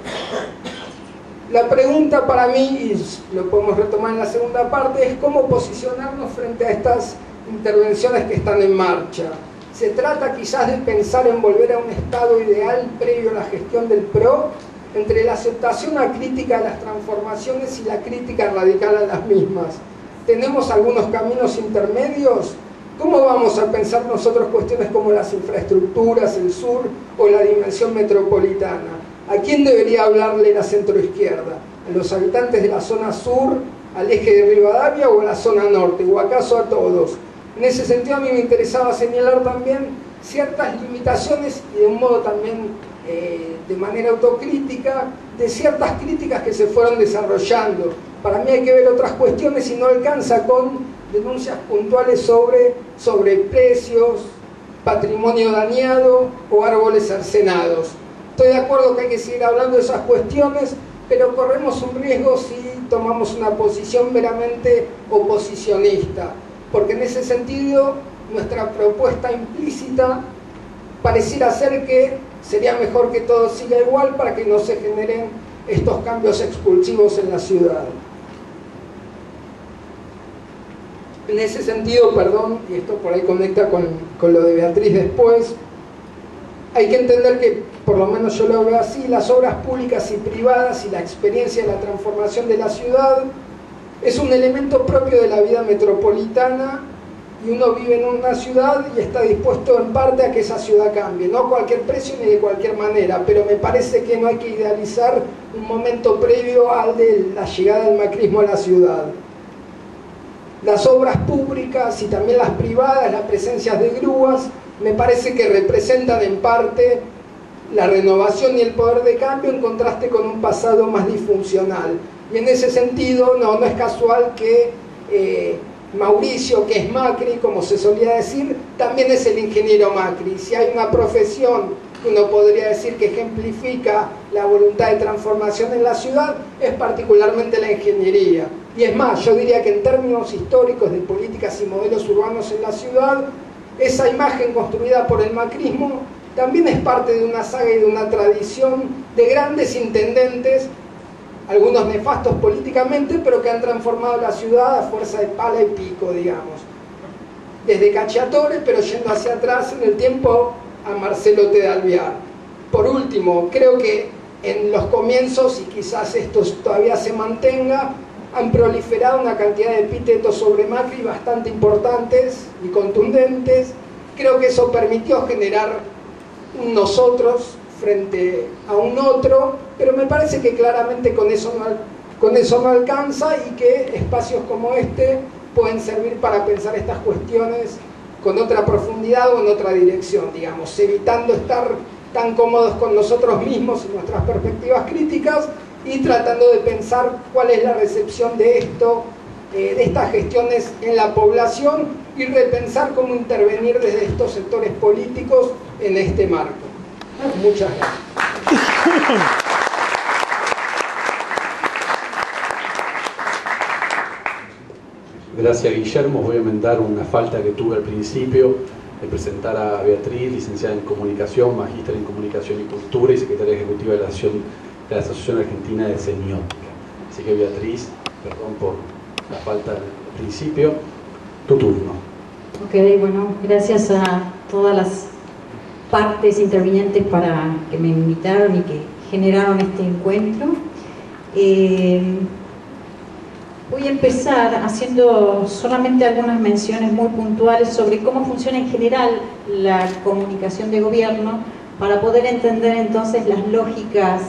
La pregunta para mí, y lo podemos retomar en la segunda parte, es cómo posicionarnos frente a estas intervenciones que están en marcha. Se trata quizás de pensar en volver a un estado ideal previo a la gestión del PRO, entre la aceptación acrítica de las transformaciones y la crítica radical a las mismas. ¿Tenemos algunos caminos intermedios? ¿Cómo vamos a pensar nosotros cuestiones como las infraestructuras, el sur o la dimensión metropolitana? ¿A quién debería hablarle la centroizquierda? ¿A los habitantes de la zona sur, al eje de Rivadavia o a la zona norte? ¿O acaso a todos? En ese sentido a mí me interesaba señalar también ciertas limitaciones y de un modo también de manera autocrítica de ciertas críticas que se fueron desarrollando. Para mí hay que ver otras cuestiones y no alcanza con denuncias puntuales sobre precios, patrimonio dañado o árboles cercenados. Estoy de acuerdo que hay que seguir hablando de esas cuestiones, pero corremos un riesgo si tomamos una posición meramente oposicionista, porque en ese sentido nuestra propuesta implícita pareciera ser que sería mejor que todo siga igual para que no se generen estos cambios expulsivos en la ciudad. En ese sentido, perdón, y esto por ahí conecta con lo de Beatriz después, hay que entender que, por lo menos yo lo veo así, las obras públicas y privadas y la experiencia de la transformación de la ciudad es un elemento propio de la vida metropolitana, y uno vive en una ciudad y está dispuesto en parte a que esa ciudad cambie, no a cualquier precio ni de cualquier manera, pero me parece que no hay que idealizar un momento previo al de la llegada del macrismo a la ciudad. Las obras públicas y también las privadas, las presencias de grúas, me parece que representan en parte la renovación y el poder de cambio en contraste con un pasado más disfuncional. Y en ese sentido no es casual que Mauricio, que es Macri, como se solía decir, también es el ingeniero Macri. Si hay una profesión que uno podría decir que ejemplifica la voluntad de transformación en la ciudad, es particularmente la ingeniería. Y es más, yo diría que en términos históricos de políticas y modelos urbanos en la ciudad, esa imagen construida por el macrismo también es parte de una saga y de una tradición de grandes intendentes, algunos nefastos políticamente, pero que han transformado la ciudad a fuerza de pala y pico, digamos. Desde Cacciatore, pero yendo hacia atrás en el tiempo, a Marcelo T. de Alvear. Por último, creo que en los comienzos, y quizás esto todavía se mantenga, han proliferado una cantidad de epítetos sobre Macri bastante importantes y contundentes. Creo que eso permitió generar un nosotros frente a un otro, pero me parece que claramente con eso no alcanza, y que espacios como este pueden servir para pensar estas cuestiones con otra profundidad o en otra dirección, digamos, evitando estar tan cómodos con nosotros mismos y nuestras perspectivas críticas, y tratando de pensar cuál es la recepción de esto, de estas gestiones en la población, y repensar cómo intervenir desde estos sectores políticos en este marco. Muchas gracias. Gracias, Guillermo. Voy a enmendar una falta que tuve al principio de presentar a Beatriz, licenciada en Comunicación, magíster en Comunicación y Cultura y secretaria ejecutiva de la Asociación Argentina de Semiótica. Así que, Beatriz, perdón por la falta al principio. Tu turno. Ok, bueno, gracias a todas las partes intervinientes para que me invitaron y que generaron este encuentro. Voy a empezar haciendo solamente algunas menciones muy puntuales sobre cómo funciona en general la comunicación de gobierno, para poder entender entonces las lógicas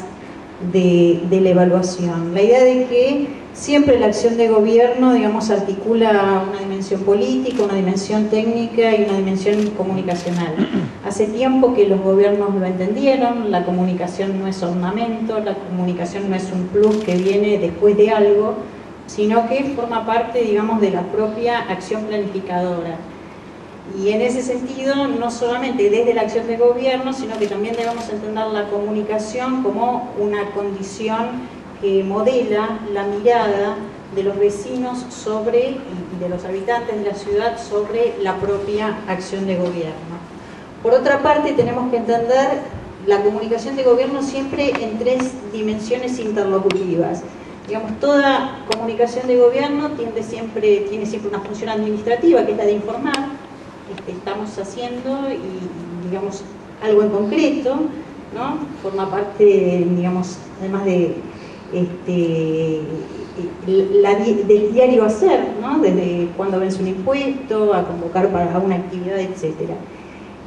de la evaluación. La idea de que siempre la acción de gobierno, digamos, articula una dimensión política, una dimensión técnica y una dimensión comunicacional. Hace tiempo que los gobiernos lo entendieron. La comunicación no es ornamento, la comunicación no es un plus que viene después de algo, sino que forma parte, digamos, de la propia acción planificadora. Y en ese sentido, no solamente desde la acción de gobierno, sino que también debemos entender la comunicación como una condición que modela la mirada de los vecinos sobre, y de los habitantes de la ciudad sobre la propia acción de gobierno. Por otra parte, tenemos que entender la comunicación de gobierno siempre en tres dimensiones interlocutivas. Digamos, toda comunicación de gobierno tiene siempre una función administrativa, que es la de informar. Estamos haciendo, y digamos, algo en concreto, ¿no? Forma parte, digamos, además de del diario hacer, ¿no? Desde cuando vence un impuesto, a convocar para una actividad, etc.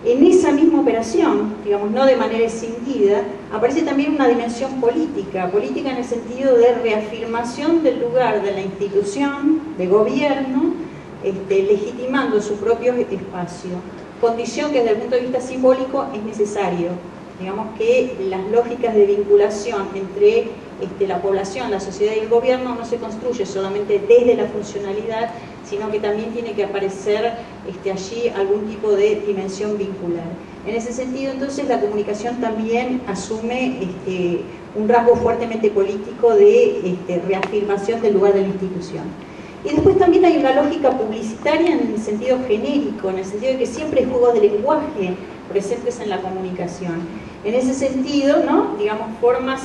En esa misma operación, digamos, no de manera escindida, aparece también una dimensión política en el sentido de reafirmación del lugar de la institución de gobierno, legitimando su propio espacio, condición que desde el punto de vista simbólico es necesario. Digamos que las lógicas de vinculación entre la población, la sociedad y el gobierno no se construye solamente desde la funcionalidad, sino que también tiene que aparecer allí algún tipo de dimensión vincular. En ese sentido, entonces, la comunicación también asume un rasgo fuertemente político de reafirmación del lugar de la institución. Y después también hay una lógica publicitaria en el sentido genérico, en el sentido de que siempre hay juegos de lenguaje presentes en la comunicación. En ese sentido, ¿no? Digamos, formas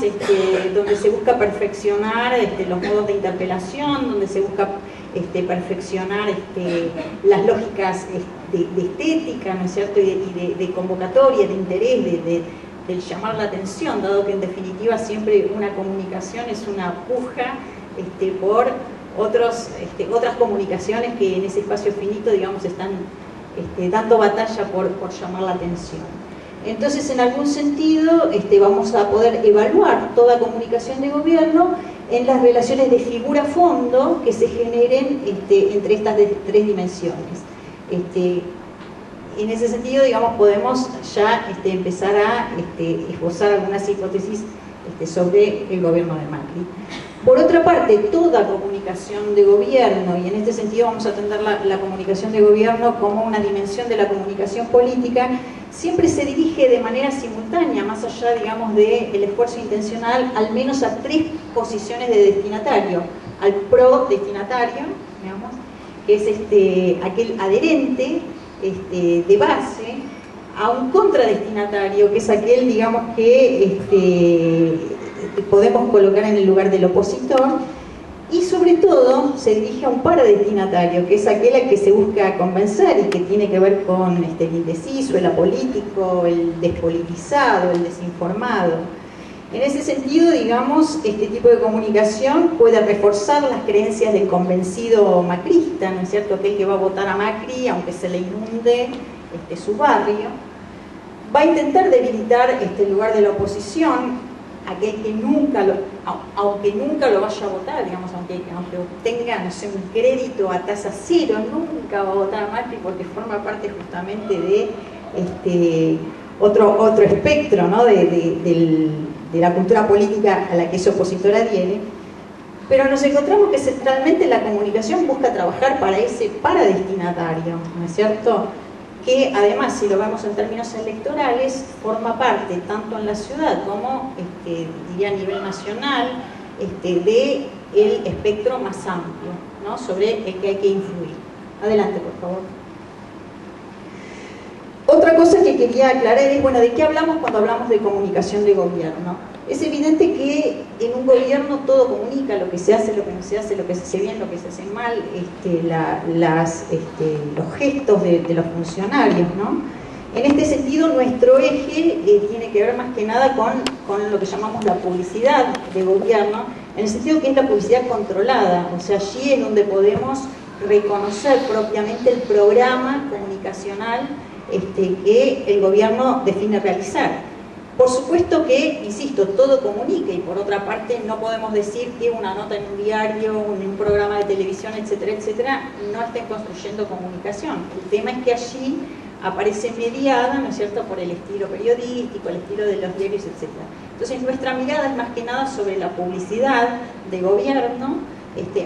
donde se busca perfeccionar los modos de interpelación, donde se busca perfeccionar las lógicas de estética, ¿no es cierto?, y de convocatoria, de interés, del llamar la atención, dado que en definitiva siempre una comunicación es una puja por otras comunicaciones que en ese espacio finito, digamos, están dando batalla por llamar la atención. Entonces, en algún sentido, vamos a poder evaluar toda comunicación de gobierno en las relaciones de figura-fondo que se generen entre estas tres dimensiones. En ese sentido, digamos, podemos ya empezar a esbozar algunas hipótesis sobre el gobierno de Macri. Por otra parte, toda comunicación de gobierno, y en este sentido vamos a atender la comunicación de gobierno como una dimensión de la comunicación política, siempre se dirige de manera simultánea, más allá, digamos, del esfuerzo intencional, al menos a tres posiciones de destinatario: al pro-destinatario, digamos, que es aquel adherente de base, a un contradestinatario, que es aquel, digamos, que podemos colocar en el lugar del opositor, y sobre todo se dirige a un paradestinatario, que es aquel al que se busca convencer y que tiene que ver con el indeciso, el apolítico, el despolitizado, el desinformado. En ese sentido, digamos, este tipo de comunicación puede reforzar las creencias del convencido macrista, ¿no es cierto?, aquel que va a votar a Macri aunque se le inunde su barrio. Va a intentar debilitar el lugar de la oposición, aquel que aunque nunca lo vaya a votar, digamos, aunque obtenga, no sé, un crédito a tasa cero, nunca va a votar a Macri porque forma parte justamente de otro espectro, ¿no?, de la cultura política a la que ese opositor adhiere. Pero nos encontramos que centralmente la comunicación busca trabajar para ese paradestinatario, ¿no es cierto?, que además, si lo vemos en términos electorales, forma parte, tanto en la ciudad como, diría, a nivel nacional, del espectro más amplio, ¿no?, sobre el que hay que influir. Adelante, por favor. Otra cosa que quería aclarar es, bueno, ¿de qué hablamos cuando hablamos de comunicación de gobierno? Es evidente que en un gobierno todo comunica, lo que se hace, lo que no se hace, lo que se hace bien, lo que se hace mal, los gestos de los funcionarios, ¿no? En este sentido, nuestro eje tiene que ver más que nada con lo que llamamos la publicidad de gobierno, en el sentido que es la publicidad controlada, o sea, allí es donde podemos reconocer propiamente el programa comunicacional que el gobierno define realizar. Por supuesto que, insisto, todo comunica, y por otra parte no podemos decir que una nota en un diario, en un programa de televisión, etcétera, etcétera, no estén construyendo comunicación. El tema es que allí aparece mediada, ¿no es cierto?, por el estilo periodístico, el estilo de los diarios, etcétera. Entonces nuestra mirada es más que nada sobre la publicidad de gobierno,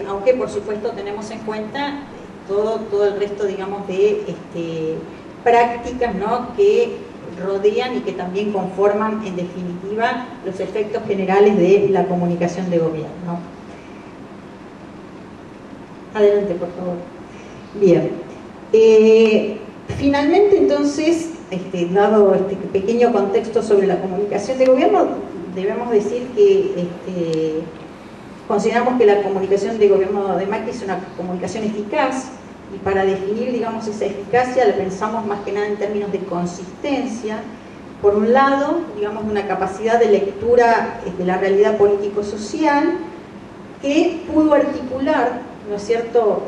aunque por supuesto tenemos en cuenta todo el resto, digamos, de prácticas, ¿no?, que rodean y que también conforman, en definitiva, los efectos generales de la comunicación de gobierno. Adelante, por favor. Bien. Finalmente, entonces, dado este pequeño contexto sobre la comunicación de gobierno, debemos decir que consideramos que la comunicación de gobierno de Macri es una comunicación eficaz. Y para definir, digamos, esa eficacia la pensamos más que nada en términos de consistencia. Por un lado, digamos, una capacidad de lectura de la realidad político-social que pudo articular, ¿no es cierto?,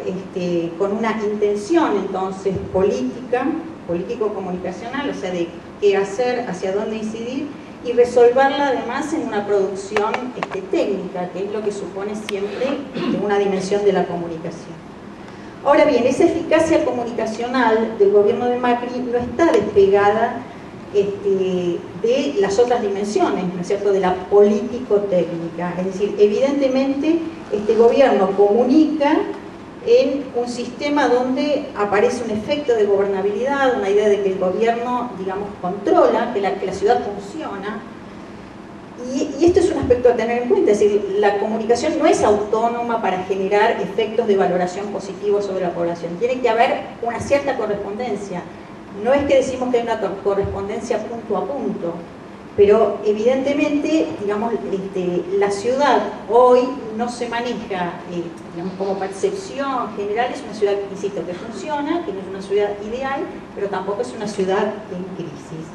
con una intención entonces político-comunicacional, o sea, de qué hacer, hacia dónde incidir, y resolverla además en una producción técnica, que es lo que supone siempre una dimensión de la comunicación. Ahora bien, esa eficacia comunicacional del gobierno de Macri no está despegada de las otras dimensiones, ¿no es cierto?, de la político-técnica. Es decir, evidentemente este gobierno comunica en un sistema donde aparece un efecto de gobernabilidad, una idea de que el gobierno, digamos, controla, que la ciudad funciona. Y esto es un aspecto a tener en cuenta, es decir, la comunicación no es autónoma para generar efectos de valoración positivos sobre la población. Tiene que haber una cierta correspondencia. No es que decimos que hay una correspondencia punto a punto, pero evidentemente, digamos, la ciudad hoy no se maneja, digamos, como percepción general, es una ciudad, insisto, que funciona, que no es una ciudad ideal, pero tampoco es una ciudad en crisis.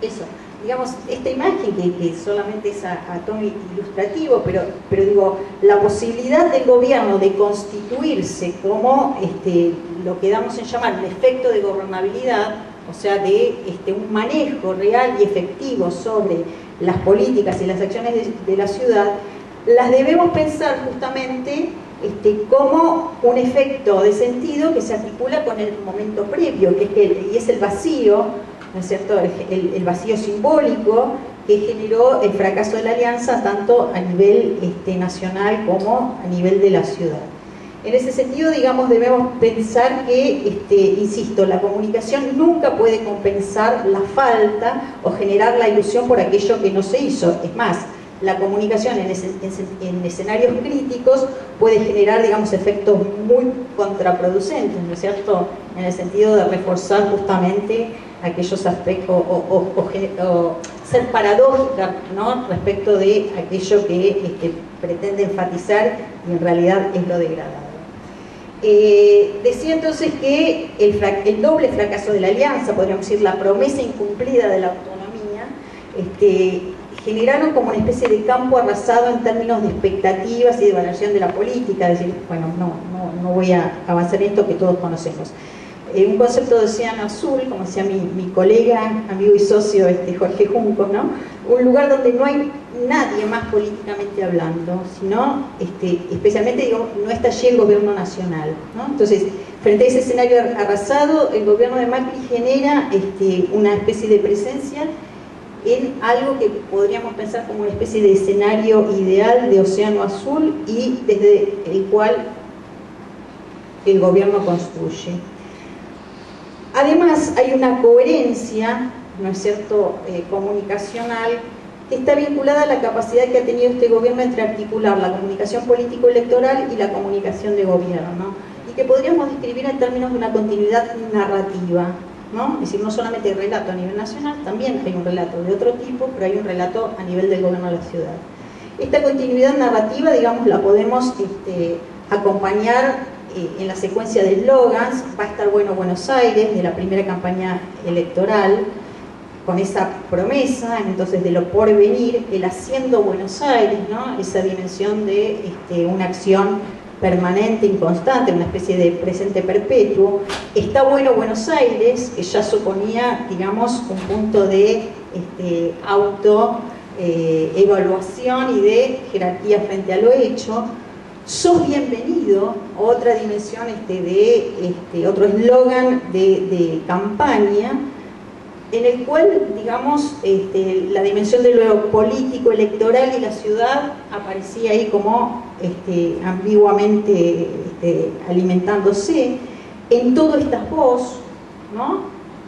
Eso, digamos, esta imagen que solamente es a tono ilustrativo, pero digo, la posibilidad del gobierno de constituirse como lo que damos en llamar un efecto de gobernabilidad, o sea, de un manejo real y efectivo sobre las políticas y las acciones de la ciudad, las debemos pensar justamente como un efecto de sentido que se articula con el momento previo, y es el vacío, ¿no es cierto?, el vacío simbólico que generó el fracaso de la alianza tanto a nivel nacional como a nivel de la ciudad. En ese sentido, digamos, debemos pensar que, insisto, la comunicación nunca puede compensar la falta o generar la ilusión por aquello que no se hizo. Es más, la comunicación en escenarios críticos puede generar, digamos, efectos muy contraproducentes, ¿no es cierto?, en el sentido de reforzar justamente aquellos aspectos o ser paradójica, ¿no?, respecto de aquello que pretende enfatizar y en realidad es lo degradado. Decía entonces que el doble fracaso de la alianza, podríamos decir la promesa incumplida de la autonomía, generaron como una especie de campo arrasado en términos de expectativas y de evaluación de la política. Es decir, bueno, no voy a avanzar en esto que todos conocemos. Un concepto de océano azul, como decía mi colega, amigo y socio Jorge Junco, ¿no?, un lugar donde no hay nadie más políticamente hablando, sino, especialmente, digo, no está allí el gobierno nacional, ¿no? Entonces, frente a ese escenario arrasado, el gobierno de Macri genera una especie de presencia en algo que podríamos pensar como una especie de escenario ideal de océano azul y desde el cual el gobierno construye. Además, hay una coherencia, ¿no es cierto?, comunicacional, que está vinculada a la capacidad que ha tenido este gobierno entre articular la comunicación político-electoral y la comunicación de gobierno, y que podríamos describir en términos de una continuidad narrativa, ¿no? Es decir, no solamente hay relato a nivel nacional, también hay un relato de otro tipo, pero hay un relato a nivel del gobierno de la ciudad. Esta continuidad narrativa, digamos, la podemos acompañar en la secuencia de eslogans. Va a estar bueno Buenos Aires, de la primera campaña electoral, con esa promesa, entonces, de lo por venir, el haciendo Buenos Aires, ¿no?, esa dimensión de una acción permanente, inconstante, una especie de presente perpetuo. Está bueno Buenos Aires, que ya suponía, digamos, un punto de evaluación y de jerarquía frente a lo hecho. Sos bienvenido, otra dimensión otro eslogan de campaña, en el cual, digamos, la dimensión de lo político, electoral y la ciudad aparecía ahí como ambiguamente alimentándose. En todo estás vos, ¿no?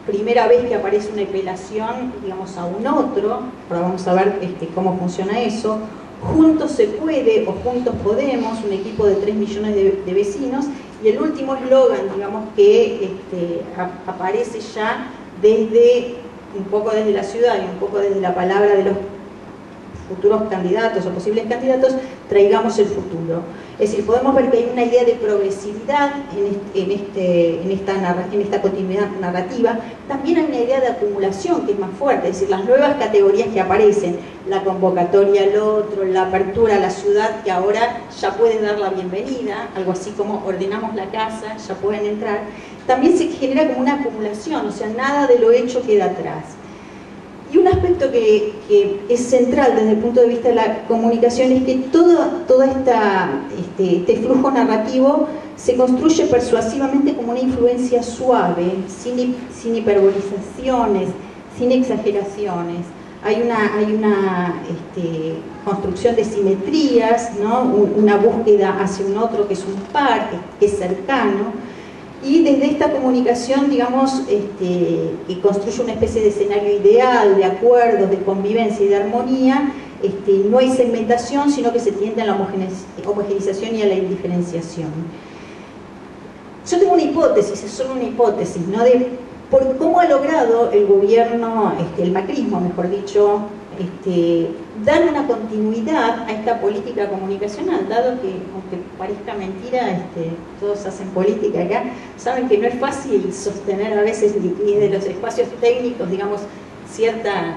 Primera vez que aparece una apelación, digamos, a un otro. Ahora vamos a ver cómo funciona eso. Juntos se puede o juntos podemos, un equipo de 3 millones de vecinos. Y el último eslogan, digamos, que aparece ya un poco desde la ciudad y un poco desde la palabra de los futuros candidatos o posibles candidatos, traigamos el futuro. Es decir, podemos ver que hay una idea de progresividad en esta continuidad narrativa. También hay una idea de acumulación que es más fuerte, es decir, las nuevas categorías que aparecen, la convocatoria al otro, la apertura a la ciudad, que ahora ya puede dar la bienvenida, algo así como ordenamos la casa, ya pueden entrar. También se genera como una acumulación, o sea, nada de lo hecho queda atrás. Y un aspecto que es central desde el punto de vista de la comunicación es que todo este flujo narrativo se construye persuasivamente como una influencia suave, sin hiperbolizaciones, sin exageraciones. Hay una construcción de simetrías, ¿no? Una búsqueda hacia un otro que es un par, que es cercano. Y desde esta comunicación, digamos, que construye una especie de escenario ideal, de acuerdos, de convivencia y de armonía, no hay segmentación, sino que se tiende a la homogeneización y a la indiferenciación. Yo tengo una hipótesis, es solo una hipótesis, ¿no? Por cómo ha logrado el gobierno, el macrismo, mejor dicho, dar una continuidad a esta política comunicacional, dado que, aunque parezca mentira, todos hacen política acá, saben que no es fácil sostener a veces ni de los espacios técnicos, digamos, cierta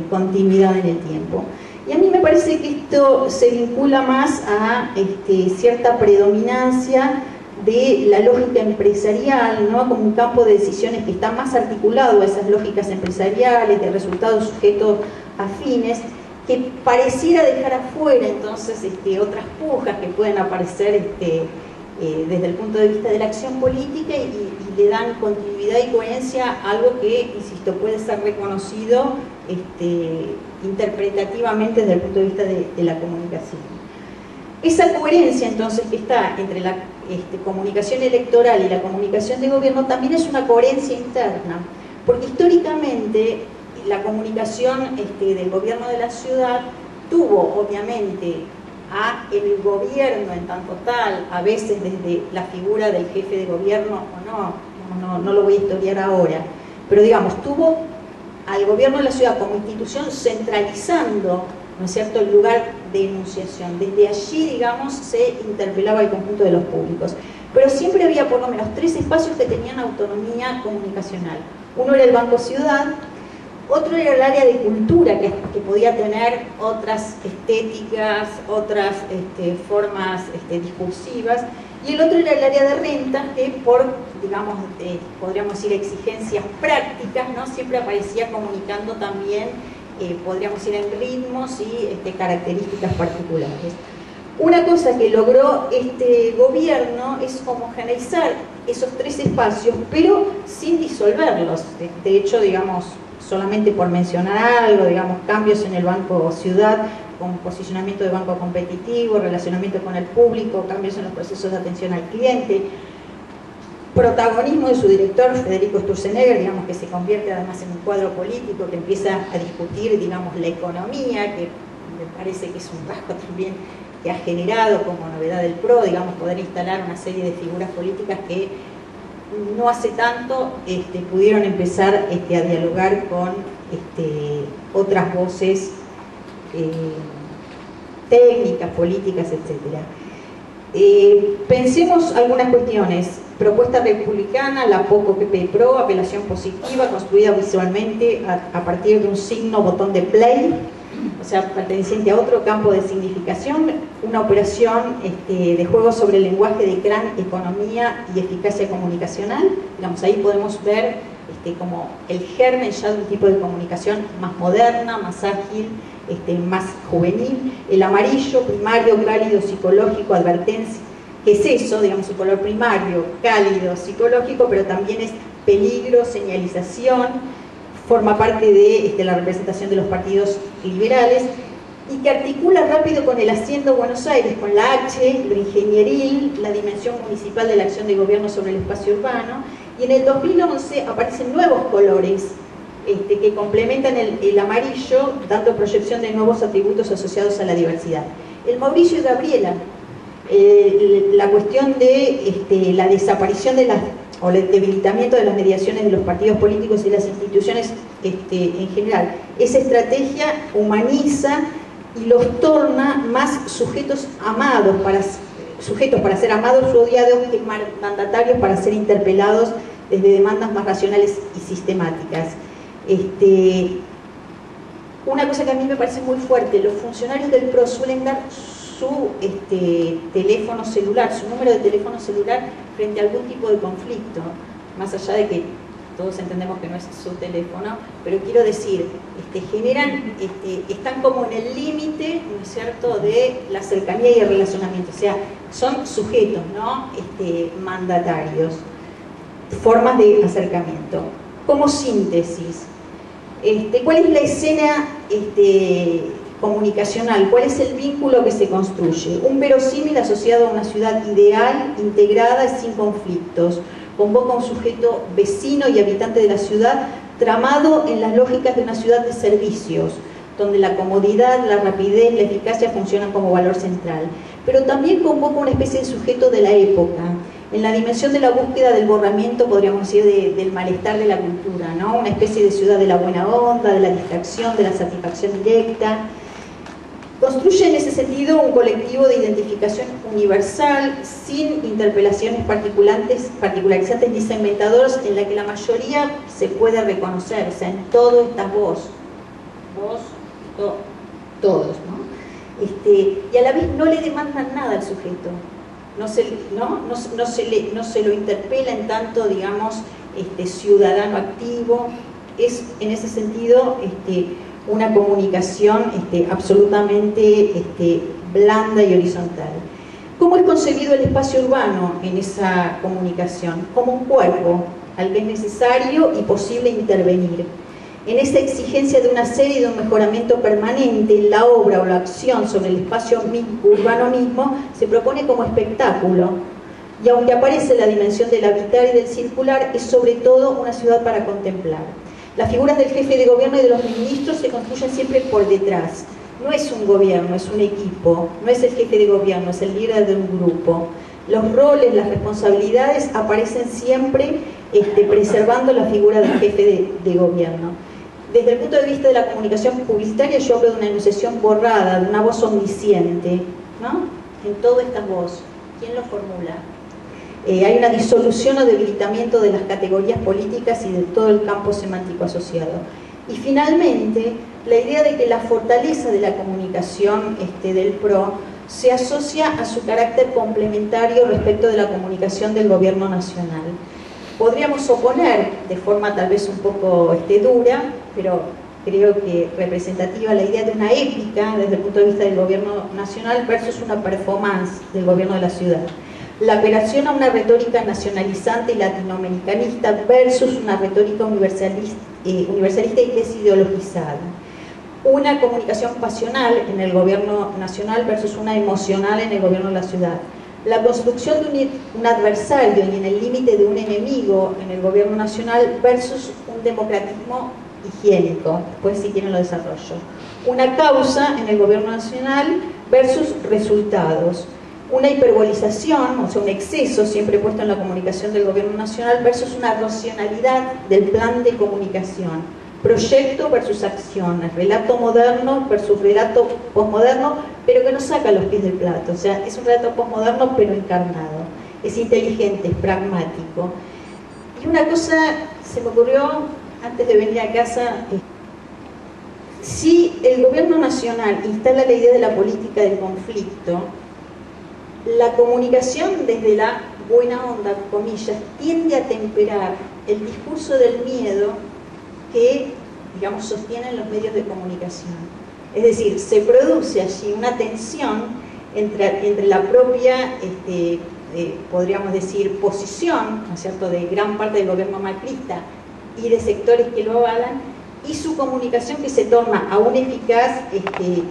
continuidad en el tiempo. Y a mí me parece que esto se vincula más a cierta predominancia de la lógica empresarial, ¿no? Como un campo de decisiones que está más articulado a esas lógicas empresariales, de resultados sujetos afines, que pareciera dejar afuera entonces otras pujas que pueden aparecer desde el punto de vista de la acción política y le dan continuidad y coherencia a algo que, insisto, puede ser reconocido interpretativamente desde el punto de vista de la comunicación. Esa coherencia entonces que está entre la comunicación electoral y la comunicación de gobierno también es una coherencia interna, porque históricamente la comunicación del gobierno de la ciudad tuvo obviamente el gobierno en tanto tal, a veces desde la figura del jefe de gobierno o no lo voy a historiar ahora, pero digamos, tuvo al gobierno de la ciudad como institución centralizando, ¿no es cierto?, el lugar de enunciación. Desde allí, digamos, se interpelaba al conjunto de los públicos. Pero siempre había por lo menos 3 espacios que tenían autonomía comunicacional. Uno era el Banco Ciudad, otro era el área de cultura, que podía tener otras estéticas, otras formas discursivas, y el otro era el área de rentas, que por, digamos, podríamos decir exigencias prácticas, ¿no?, siempre aparecía comunicando también, podríamos ir en ritmos y características particulares. Una cosa que logró este gobierno es homogeneizar esos 3 espacios, pero sin disolverlos. De hecho, digamos, solamente por mencionar algo, digamos, cambios en el Banco Ciudad, con posicionamiento de banco competitivo, relacionamiento con el público, cambios en los procesos de atención al cliente, protagonismo de su director, Federico Sturzenegger, digamos, que se convierte además en un cuadro político que empieza a discutir, digamos, la economía, que me parece que es un rasgo también que ha generado como novedad del PRO, digamos, poder instalar una serie de figuras políticas que no hace tanto pudieron empezar a dialogar con otras voces técnicas, políticas, etc. Pensemos algunas cuestiones. Propuesta republicana, la POCO PP-PRO, apelación positiva, construida visualmente a partir de un signo botón de play, o sea, perteneciente a otro campo de significación, una operación de juego sobre el lenguaje de gran economía y eficacia comunicacional. Digamos, ahí podemos ver como el germen ya de un tipo de comunicación más moderna, más ágil, más juvenil. El amarillo, primario, cálido, psicológico, advertencia. ¿Qué es eso? Digamos, el color primario, cálido, psicológico, pero también es peligro, señalización, forma parte de la representación de los partidos liberales y que articula rápido con el Haciendo Buenos Aires, con la H, lo ingenieril, la dimensión municipal de la acción de gobierno sobre el espacio urbano. Y en el 2011 aparecen nuevos colores que complementan el amarillo, dando proyección de nuevos atributos asociados a la diversidad. El Mauricio y Gabriela, la cuestión de la desaparición o el debilitamiento de las mediaciones de los partidos políticos y las instituciones en general. Esa estrategia humaniza y los torna más sujetos para ser amados o odiados que mandatarios para ser interpelados desde demandas más racionales y sistemáticas. Una cosa que a mí me parece muy fuerte, los funcionarios del PRO suelen dar su teléfono celular, su número de teléfono celular frente a algún tipo de conflicto, más allá de que todos entendemos que no es su teléfono, pero quiero decir, están como en el límite, ¿no es cierto?, de la cercanía y el relacionamiento, o sea, son sujetos, ¿no?, mandatarios, formas de acercamiento. Como síntesis, ¿cuál es la escena comunicacional? ¿Cuál es el vínculo que se construye? Un verosímil asociado a una ciudad ideal, integrada y sin conflictos. Convoca a un sujeto vecino y habitante de la ciudad, tramado en las lógicas de una ciudad de servicios, donde la comodidad, la rapidez, la eficacia funcionan como valor central. Pero también convoca una especie de sujeto de la época, en la dimensión de la búsqueda del borramiento, podríamos decir, del malestar de la cultura, ¿no? Una especie de ciudad de la buena onda, de la distracción, de la satisfacción directa. Construye en ese sentido un colectivo de identificación universal, sin interpelaciones particularizantes ni segmentadoras, en la que la mayoría se puede reconocer, o sea, en todo estás vos, todos, ¿no? Y a la vez no le demandan nada al sujeto, no se lo interpela en tanto, digamos, ciudadano activo. Es en ese sentido una comunicación absolutamente blanda y horizontal. ¿Cómo es concebido el espacio urbano en esa comunicación? Como un cuerpo al que es necesario y posible intervenir. En esa exigencia de una serie y de un mejoramiento permanente, la obra o la acción sobre el espacio urbano mismo se propone como espectáculo. Y aunque aparece la dimensión del habitar y del circular, es sobre todo una ciudad para contemplar. Las figuras del jefe de gobierno y de los ministros se construyen siempre por detrás. No es un gobierno, es un equipo, no es el jefe de gobierno, es el líder de un grupo. Los roles, las responsabilidades aparecen siempre preservando la figura del jefe de gobierno. Desde el punto de vista de la comunicación publicitaria, yo hablo de una enunciación borrada, de una voz omnisciente, ¿no? En todo esta voz. ¿Quién lo formula? Hay una disolución o debilitamiento de las categorías políticas y de todo el campo semántico asociado. Y finalmente, la idea de que la fortaleza de la comunicación del PRO se asocia a su carácter complementario respecto de la comunicación del gobierno nacional. Podríamos oponer, de forma tal vez un poco dura, pero creo que representativa, la idea de una épica desde el punto de vista del gobierno nacional versus una performance del gobierno de la ciudad. La apelación a una retórica nacionalizante y latinoamericanista versus una retórica universalista y desideologizada. Una comunicación pasional en el gobierno nacional versus una emocional en el gobierno de la ciudad. La construcción de un adversario y en el límite de un enemigo en el gobierno nacional versus un democratismo higiénico, después si quieren lo desarrollo. Una causa en el gobierno nacional versus resultados. Una hiperbolización, o sea, un exceso siempre puesto en la comunicación del gobierno nacional versus una racionalidad del plan de comunicación. Proyecto versus acciones, relato moderno versus relato posmoderno, pero que no saca los pies del plato. O sea, es un relato posmoderno pero encarnado. Es inteligente, es pragmático. Y una cosa se me ocurrió antes de venir a casa. Si el gobierno nacional instala la idea de la política del conflicto, la comunicación desde la buena onda, comillas, tiende a temperar el discurso del miedo que, digamos, sostienen los medios de comunicación. Es decir, se produce allí una tensión entre la propia, podríamos decir, posición, ¿no es cierto?, de gran parte del gobierno macrista y de sectores que lo avalan, y su comunicación que se torna aún eficaz,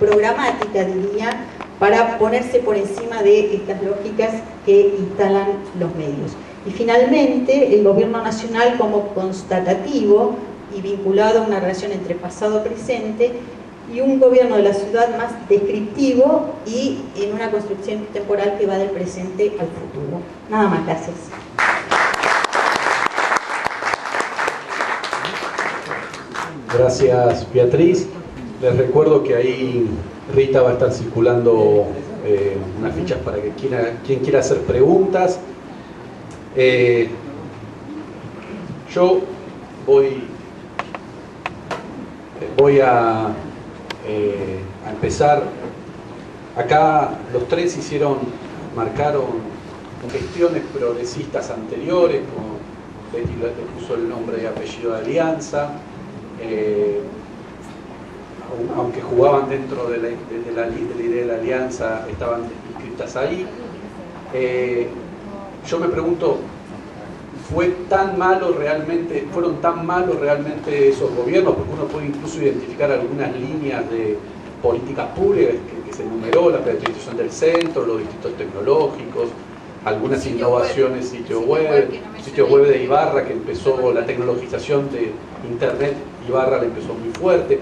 programática, diría, para ponerse por encima de estas lógicas que instalan los medios. Y finalmente, el gobierno nacional como constatativo y vinculado a una relación entre pasado y presente, y un gobierno de la ciudad más descriptivo y en una construcción temporal que va del presente al futuro. Nada más, gracias. Gracias, Beatriz. Les recuerdo que ahí Rita va a estar circulando unas fichas para que quien quiera hacer preguntas. Yo voy a empezar. Acá los tres marcaron gestiones progresistas anteriores, le puso el nombre y apellido de Alianza, aunque jugaban dentro de la idea de la Alianza, estaban inscritas ahí. Yo me pregunto, ¿fueron tan malos realmente esos gobiernos? Porque uno puede incluso identificar algunas líneas de políticas públicas que se enumeró, la privatización del centro, los distritos tecnológicos, algunas innovaciones, sitio web de Ibarra, que empezó la tecnologización de Internet, Ibarra la empezó muy fuerte.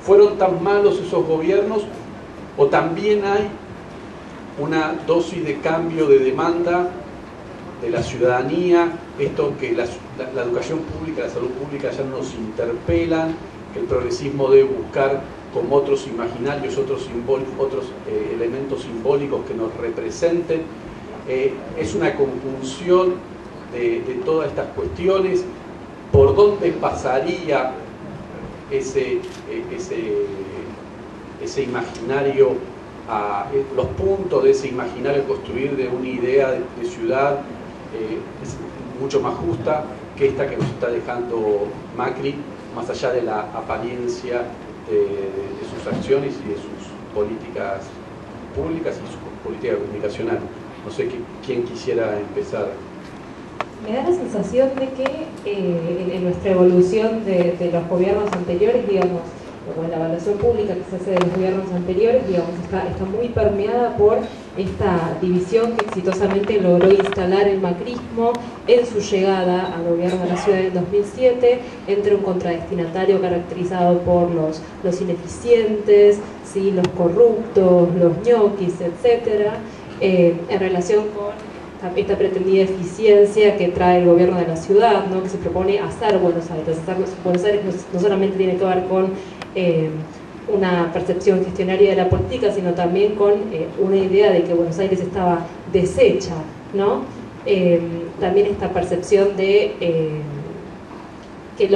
¿Fueron tan malos esos gobiernos o también hay una dosis de cambio de demanda de la ciudadanía, esto que la educación pública, la salud pública ya nos interpelan, que el progresismo debe buscar como otros imaginarios, otros elementos simbólicos que nos representen? Es una conjunción de todas estas cuestiones. ¿Por dónde pasaría ese imaginario, los puntos de ese imaginario construir de una idea de ciudad es mucho más justa que esta que nos está dejando Macri, más allá de la apariencia de sus acciones y de sus políticas públicas y su política comunicacional? No sé quién quisiera empezar. Me da la sensación de que en nuestra evolución de los gobiernos anteriores, digamos, o en la evaluación pública que se hace de los gobiernos anteriores, digamos, está muy permeada por esta división que exitosamente logró instalar el macrismo en su llegada al gobierno de la ciudad en 2007, entre un contradestinatario caracterizado por los ineficientes, ¿sí?, los corruptos, los ñoquis, etc., en relación con esta pretendida eficiencia que trae el gobierno de la ciudad, ¿no?, que se propone hacer Buenos Aires. Hacer Buenos Aires no solamente tiene que ver con una percepción gestionaria de la política, sino también con una idea de que Buenos Aires estaba deshecha, ¿no? También esta percepción de que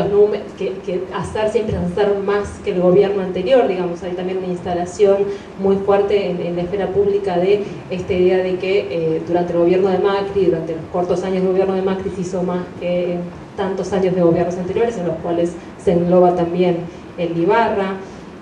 hacer siempre es hacer más que el gobierno anterior, digamos. Hay también una instalación muy fuerte en la esfera pública de esta idea de que durante el gobierno de Macri, durante los cortos años de gobierno de Macri, se hizo más que tantos años de gobiernos anteriores, en los cuales se engloba también el Ibarra.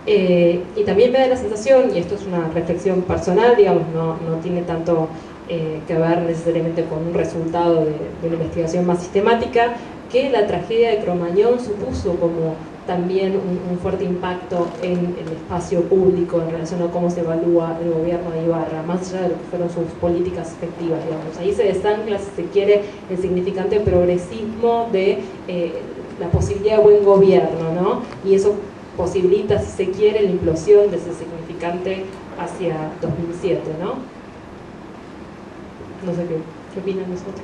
Y también me da la sensación, y esto es una reflexión personal, digamos, no tiene tanto que ver necesariamente con un resultado de una investigación más sistemática, que la tragedia de Cromañón supuso como también un fuerte impacto en el espacio público en relación a cómo se evalúa el gobierno de Ibarra, más allá de lo que fueron sus políticas efectivas, digamos. Ahí se desancla, si se quiere, el significante progresismo de la posibilidad de buen gobierno, ¿no? Y eso posibilita, si se quiere, la implosión de ese significante hacia 2007, ¿no? No sé qué opinan nosotros.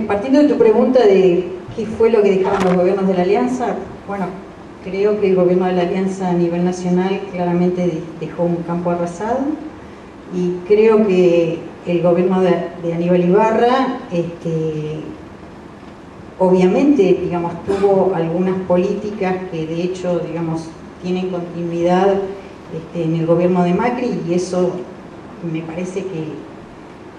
Partiendo de tu pregunta de qué fue lo que dejaron los gobiernos de la Alianza, bueno, creo que el gobierno de la Alianza a nivel nacional claramente dejó un campo arrasado, y creo que el gobierno de Aníbal Ibarra obviamente, digamos, tuvo algunas políticas que de hecho, digamos, tienen continuidad en el gobierno de Macri, y eso me parece que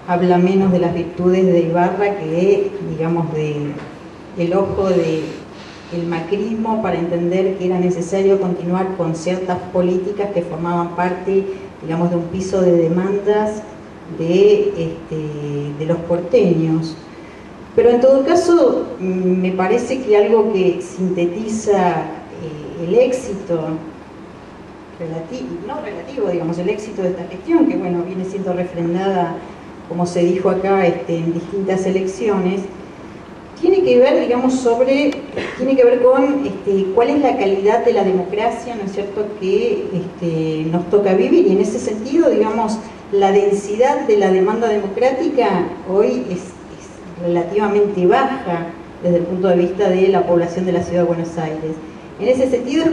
habla menos de las virtudes de Ibarra que, digamos, del ojo del macrismo para entender que era necesario continuar con ciertas políticas que formaban parte, digamos, de un piso de demandas de los porteños. Pero en todo caso, me parece que algo que sintetiza el éxito digamos, el éxito de esta gestión, que bueno, viene siendo refrendada, como se dijo acá, en distintas elecciones, tiene que ver, digamos, tiene que ver con cuál es la calidad de la democracia, ¿no es cierto?, que nos toca vivir, y en ese sentido, digamos, la densidad de la demanda democrática hoy es relativamente baja desde el punto de vista de la población de la ciudad de Buenos Aires. En ese sentido,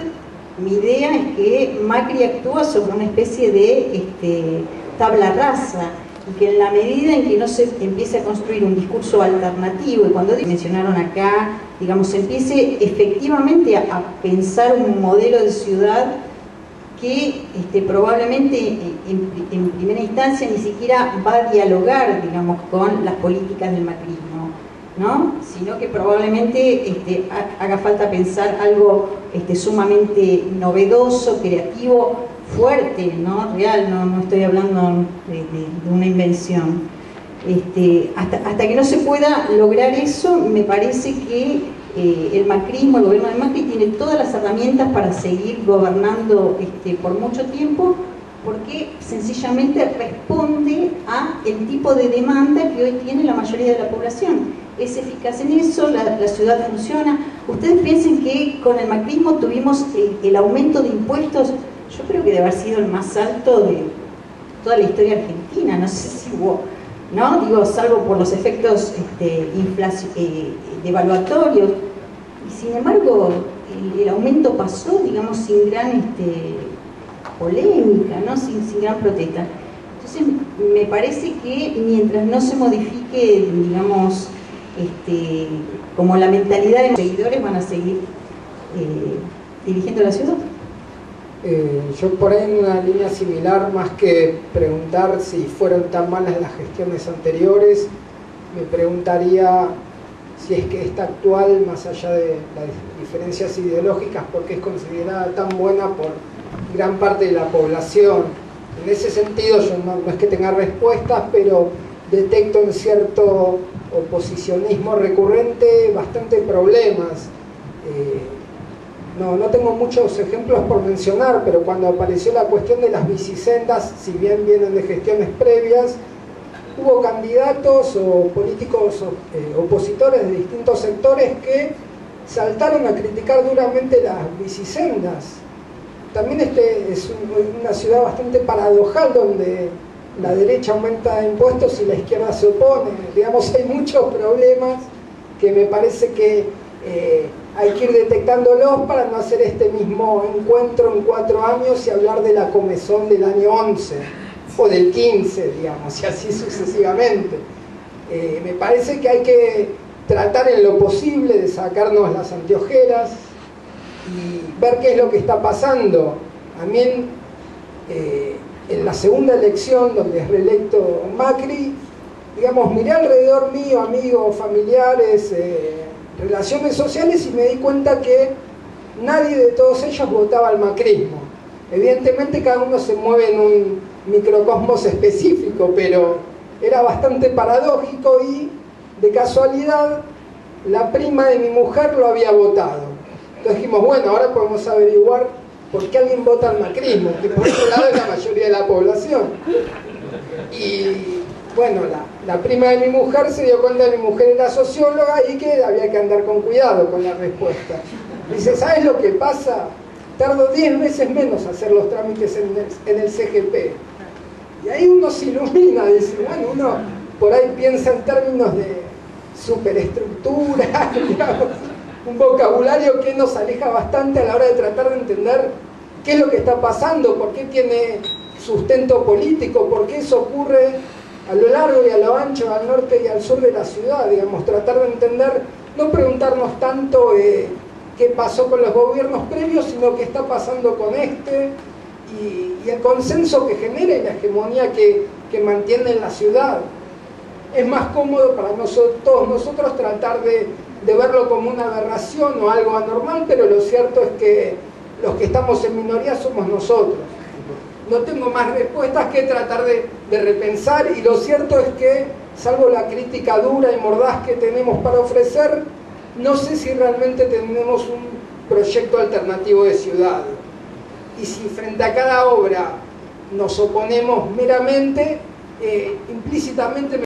mi idea es que Macri actúa sobre una especie de tabla rasa, y que en la medida en que no se empiece a construir un discurso alternativo, y cuando mencionaron acá, digamos, se empiece efectivamente a pensar un modelo de ciudad que probablemente en primera instancia ni siquiera va a dialogar, digamos, con las políticas del macrismo, ¿no? Sino que probablemente haga falta pensar algo sumamente novedoso, creativo, fuerte, ¿no? Real, no estoy hablando de una invención. Hasta que no se pueda lograr eso, me parece que el macrismo, el gobierno de Macri, tiene todas las herramientas para seguir gobernando por mucho tiempo, porque sencillamente responde a el tipo de demanda que hoy tiene la mayoría de la población. Es eficaz en eso, la ciudad funciona. Ustedes piensen que con el macrismo tuvimos el aumento de impuestos, yo creo que debe haber sido el más alto de toda la historia argentina, no sé si hubo, ¿no? Digo, salvo por los efectos devaluatorios. Y sin embargo, el aumento pasó, digamos, sin gran polémica, ¿no? Sin gran protesta. Entonces, me parece que mientras no se modifique, digamos, como la mentalidad de los seguidores, van a seguir dirigiendo la ciudad. Yo por ahí en una línea similar, más que preguntar si fueron tan malas las gestiones anteriores, me preguntaría si es que esta actual, más allá de las diferencias ideológicas, porque es considerada tan buena por gran parte de la población. En ese sentido, yo no es que tenga respuestas, pero detecto en cierto oposicionismo recurrente bastante problemas. No tengo muchos ejemplos por mencionar, pero cuando apareció la cuestión de las bicisendas, si bien vienen de gestiones previas, hubo candidatos o políticos opositores de distintos sectores que saltaron a criticar duramente las bicisendas. También es una ciudad bastante paradojal, donde la derecha aumenta impuestos y la izquierda se opone. Digamos, hay muchos problemas que me parece que hay que ir detectándolos para no hacer este mismo encuentro en 4 años y hablar de la comezón del año 11 o del 15, digamos, y así sucesivamente. Me parece que hay que tratar en lo posible de sacarnos las anteojeras y ver qué es lo que está pasando. También en la segunda elección, donde es reelecto Macri, digamos, miré alrededor mío, amigos, familiares, relaciones sociales, y me di cuenta que nadie de todos ellos votaba al macrismo. Evidentemente cada uno se mueve en un microcosmos específico, pero era bastante paradójico, y de casualidad la prima de mi mujer lo había votado. Entonces dijimos, bueno, ahora podemos averiguar por qué alguien vota al macrismo, que por otro lado es la mayoría de la población. Y bueno, la prima de mi mujer se dio cuenta que mi mujer era socióloga y que había que andar con cuidado con la respuesta. Dice, ¿sabes lo que pasa? Tardo 10 veces menos hacer los trámites en el CGP. Y ahí uno se ilumina, dice, bueno, uno por ahí piensa en términos de superestructura, digamos, un vocabulario que nos aleja bastante a la hora de tratar de entender qué es lo que está pasando, por qué tiene sustento político, por qué eso ocurre a lo largo y a lo ancho, al norte y al sur de la ciudad. Digamos, tratar de entender, no preguntarnos tanto qué pasó con los gobiernos previos, sino qué está pasando con este, y el consenso que genera y la hegemonía que mantiene en la ciudad. Es más cómodo para todos nosotros tratar de verlo como una aberración o algo anormal, pero lo cierto es que los que estamos en minoría somos nosotros. No tengo más respuestas que tratar de repensar, y lo cierto es que, salvo la crítica dura y mordaz que tenemos para ofrecer, no sé si realmente tenemos un proyecto alternativo de ciudad. Y si frente a cada obra nos oponemos meramente, implícitamente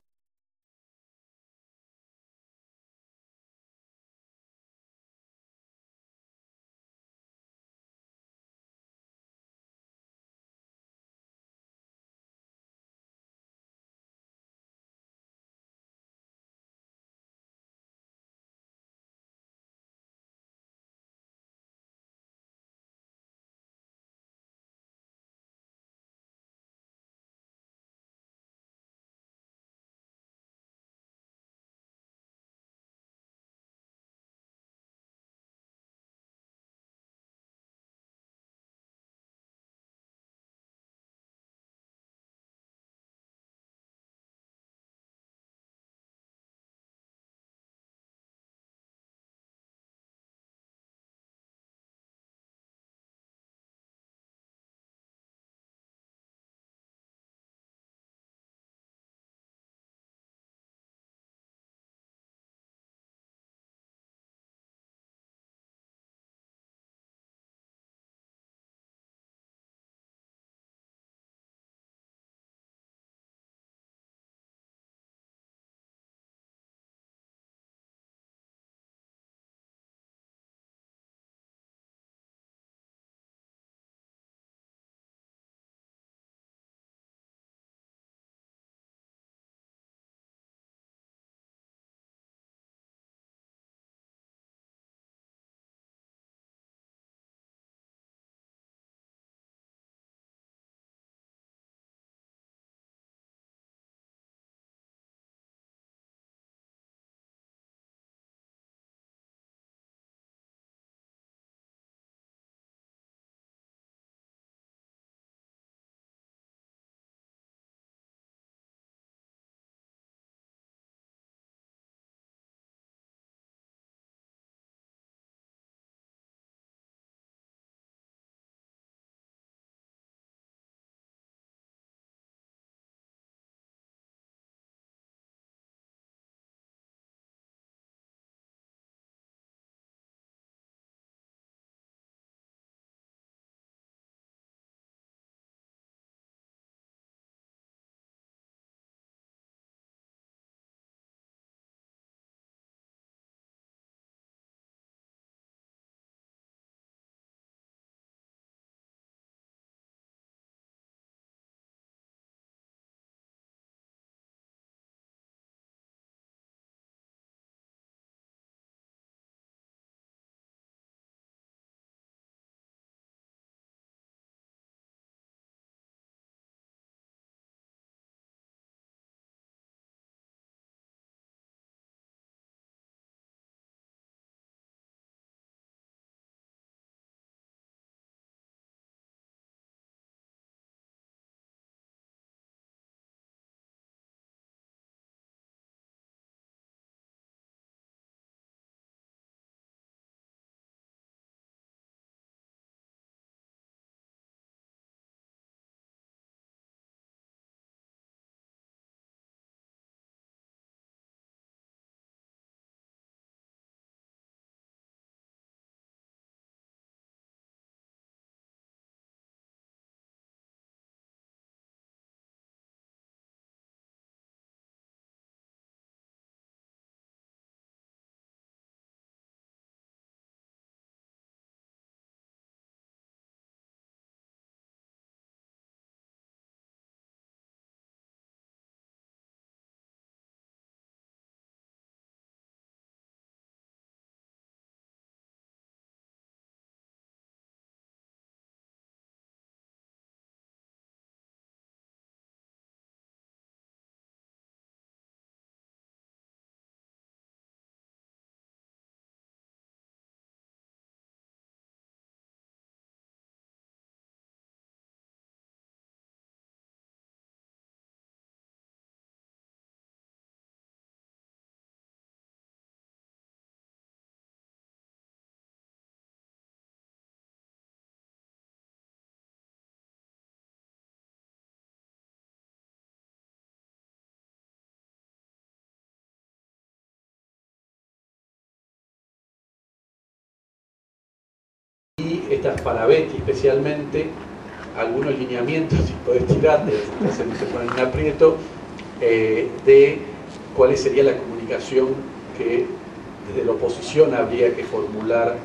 y estas para Betty especialmente, algunos lineamientos, si podés tirarte, entonces no se ponen en aprieto, de cuál sería la comunicación que desde la oposición habría que formular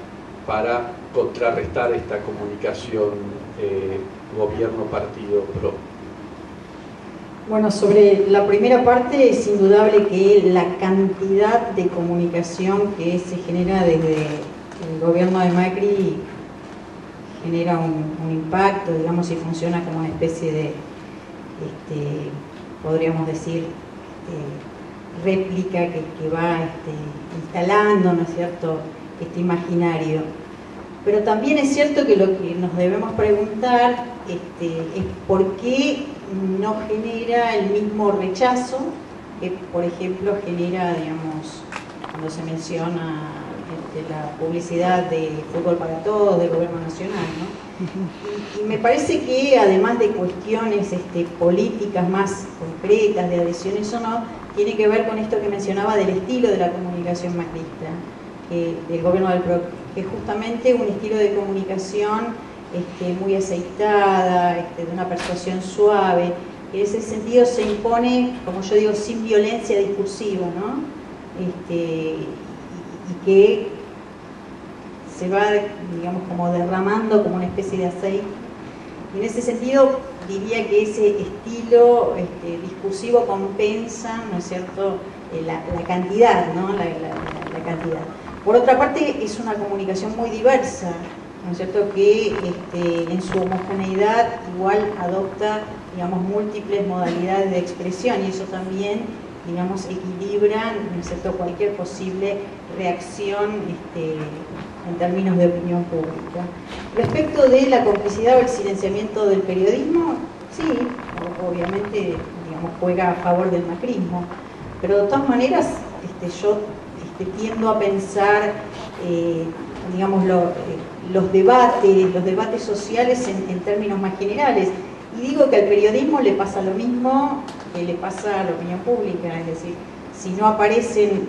para contrarrestar esta comunicación gobierno-partido-pro. Bueno, sobre la primera parte es indudable que la cantidad de comunicación que se genera desde el gobierno de Macri genera un impacto, digamos, y funciona como una especie de, podríamos decir, réplica que va instalando, ¿no es cierto?, este imaginario. Pero también es cierto que lo que nos debemos preguntar es por qué no genera el mismo rechazo que, por ejemplo, genera, digamos, cuando se menciona la publicidad de Fútbol para Todos del Gobierno Nacional, ¿no? Y me parece que además de cuestiones políticas más concretas, de adhesiones o no, tiene que ver con esto que mencionaba del estilo de la comunicación macrista, del gobierno del PRO, que es justamente un estilo de comunicación muy aceitada, de una persuasión suave, que en ese sentido se impone, como yo digo, sin violencia discursiva, ¿no? Y que se va, digamos, como derramando como una especie de aceite. Y en ese sentido diría que ese estilo discursivo compensa, ¿no es cierto?, la cantidad, ¿no? La cantidad. Por otra parte, es una comunicación muy diversa, ¿no es cierto?, que en su homogeneidad igual adopta, digamos, múltiples modalidades de expresión, y eso también, digamos, equilibra, ¿no es cierto?, cualquier posible reacción en términos de opinión pública. Respecto de la complicidad o el silenciamiento del periodismo, sí, obviamente, digamos, juega a favor del macrismo, pero de todas maneras yo tiendo a pensar, digamos, los debates sociales en términos más generales, y digo que al periodismo le pasa lo mismo que le pasa a la opinión pública, es decir, si no aparecen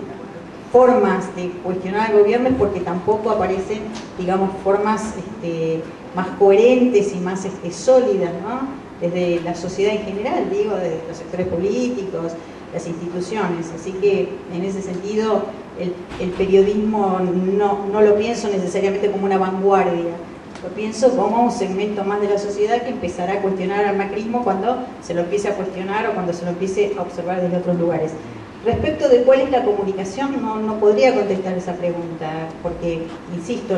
formas de cuestionar al gobierno es porque tampoco aparecen, digamos, formas más coherentes y más sólidas, ¿no?, desde la sociedad en general, digo, desde los sectores políticos, las instituciones. Así que en ese sentido el periodismo no lo pienso necesariamente como una vanguardia, lo pienso como un segmento más de la sociedad que empezará a cuestionar al macrismo cuando se lo empiece a cuestionar o cuando se lo empiece a observar desde otros lugares. Respecto de cuál es la comunicación, no podría contestar esa pregunta, porque, insisto,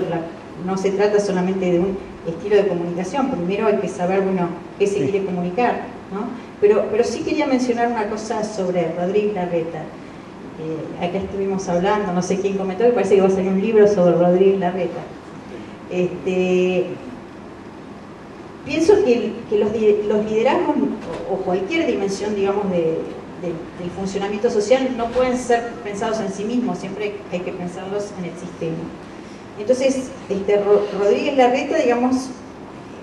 no se trata solamente de un estilo de comunicación. Primero hay que saber, bueno, qué se quiere comunicar, ¿no? Pero sí quería mencionar una cosa sobre Rodríguez Larreta. Acá estuvimos hablando, no sé quién comentó, que parece que va a salir un libro sobre Rodríguez Larreta. Pienso que los liderazgos o cualquier dimensión, digamos, del funcionamiento social no pueden ser pensados en sí mismos, siempre hay que pensarlos en el sistema. Entonces, Rodríguez Larreta, digamos,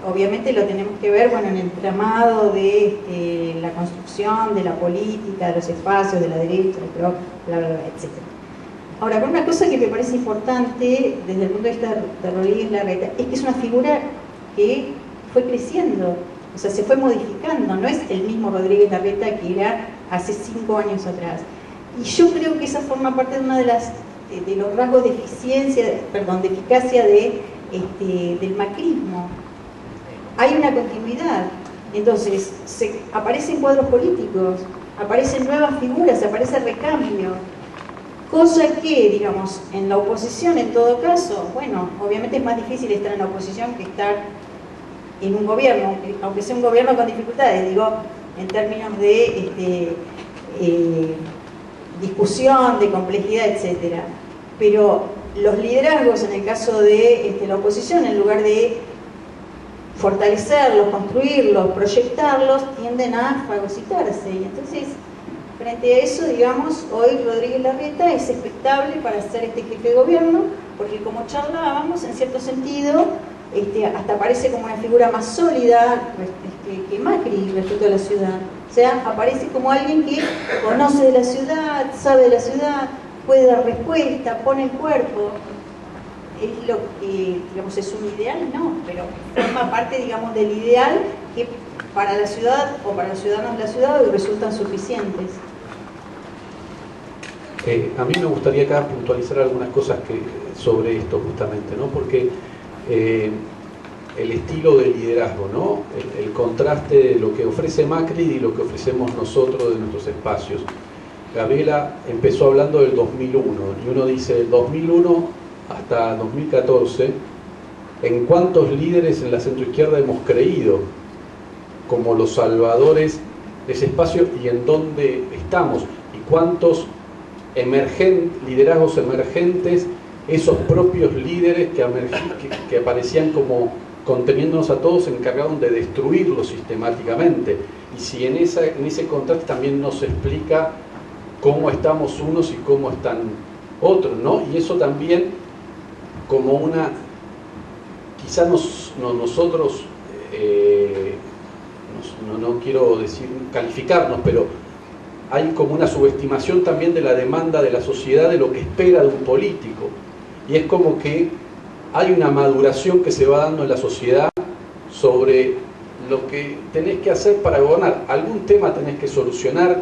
obviamente lo tenemos que ver, bueno, en el entramado de la construcción, de la política, de los espacios, de la derecha, bla, bla, bla, etc. Ahora, una cosa que me parece importante desde el punto de vista de Rodríguez Larreta es que es una figura que fue creciendo, o sea, se fue modificando, no es el mismo Rodríguez Larreta que era hace 5 años atrás. Y yo creo que esa forma parte de una de los rasgos de eficacia del macrismo. Hay una continuidad, entonces aparecen cuadros políticos, aparecen nuevas figuras, aparece recambio, cosa que, digamos, en la oposición, en todo caso, bueno, obviamente es más difícil estar en la oposición que estar en un gobierno, aunque sea un gobierno con dificultades, digo, en términos de discusión, de complejidad, etc. Pero los liderazgos, en el caso de la oposición, en lugar de fortalecerlos, construirlos, proyectarlos, tienden a fagocitarse. Y entonces, frente a eso, digamos, hoy Rodríguez Larreta es expectable para ser jefe de gobierno, porque como charlábamos, en cierto sentido, hasta aparece como una figura más sólida que Macri respecto a la ciudad. O sea, aparece como alguien que conoce de la ciudad, sabe de la ciudad, puede dar respuesta, pone el cuerpo. es lo que, digamos, es un ideal, no, pero forma parte, digamos, del ideal que para la ciudad o para los ciudadanos de la ciudad resultan suficientes. A mí me gustaría acá puntualizar algunas cosas sobre esto justamente, ¿no? Porque el estilo de liderazgo, ¿no? El contraste de lo que ofrece Macri y lo que ofrecemos nosotros de nuestros espacios. Gabriela empezó hablando del 2001 y uno dice, del 2001 hasta 2014, ¿en cuántos líderes en la centroizquierda hemos creído como los salvadores de ese espacio y en dónde estamos? ¿Y cuántos liderazgos emergentes, esos propios líderes que aparecían como conteniéndonos a todos, se encargaron de destruirlo sistemáticamente? Y si en ese contraste también nos explica cómo estamos unos y cómo están otros, ¿no? Y eso también como quizás nosotros, no quiero decir calificarnos, pero hay como una subestimación también de la demanda de la sociedad, de lo que espera de un político. Y es como que hay una maduración que se va dando en la sociedad sobre lo que tenés que hacer para gobernar. Algún tema tenés que solucionar,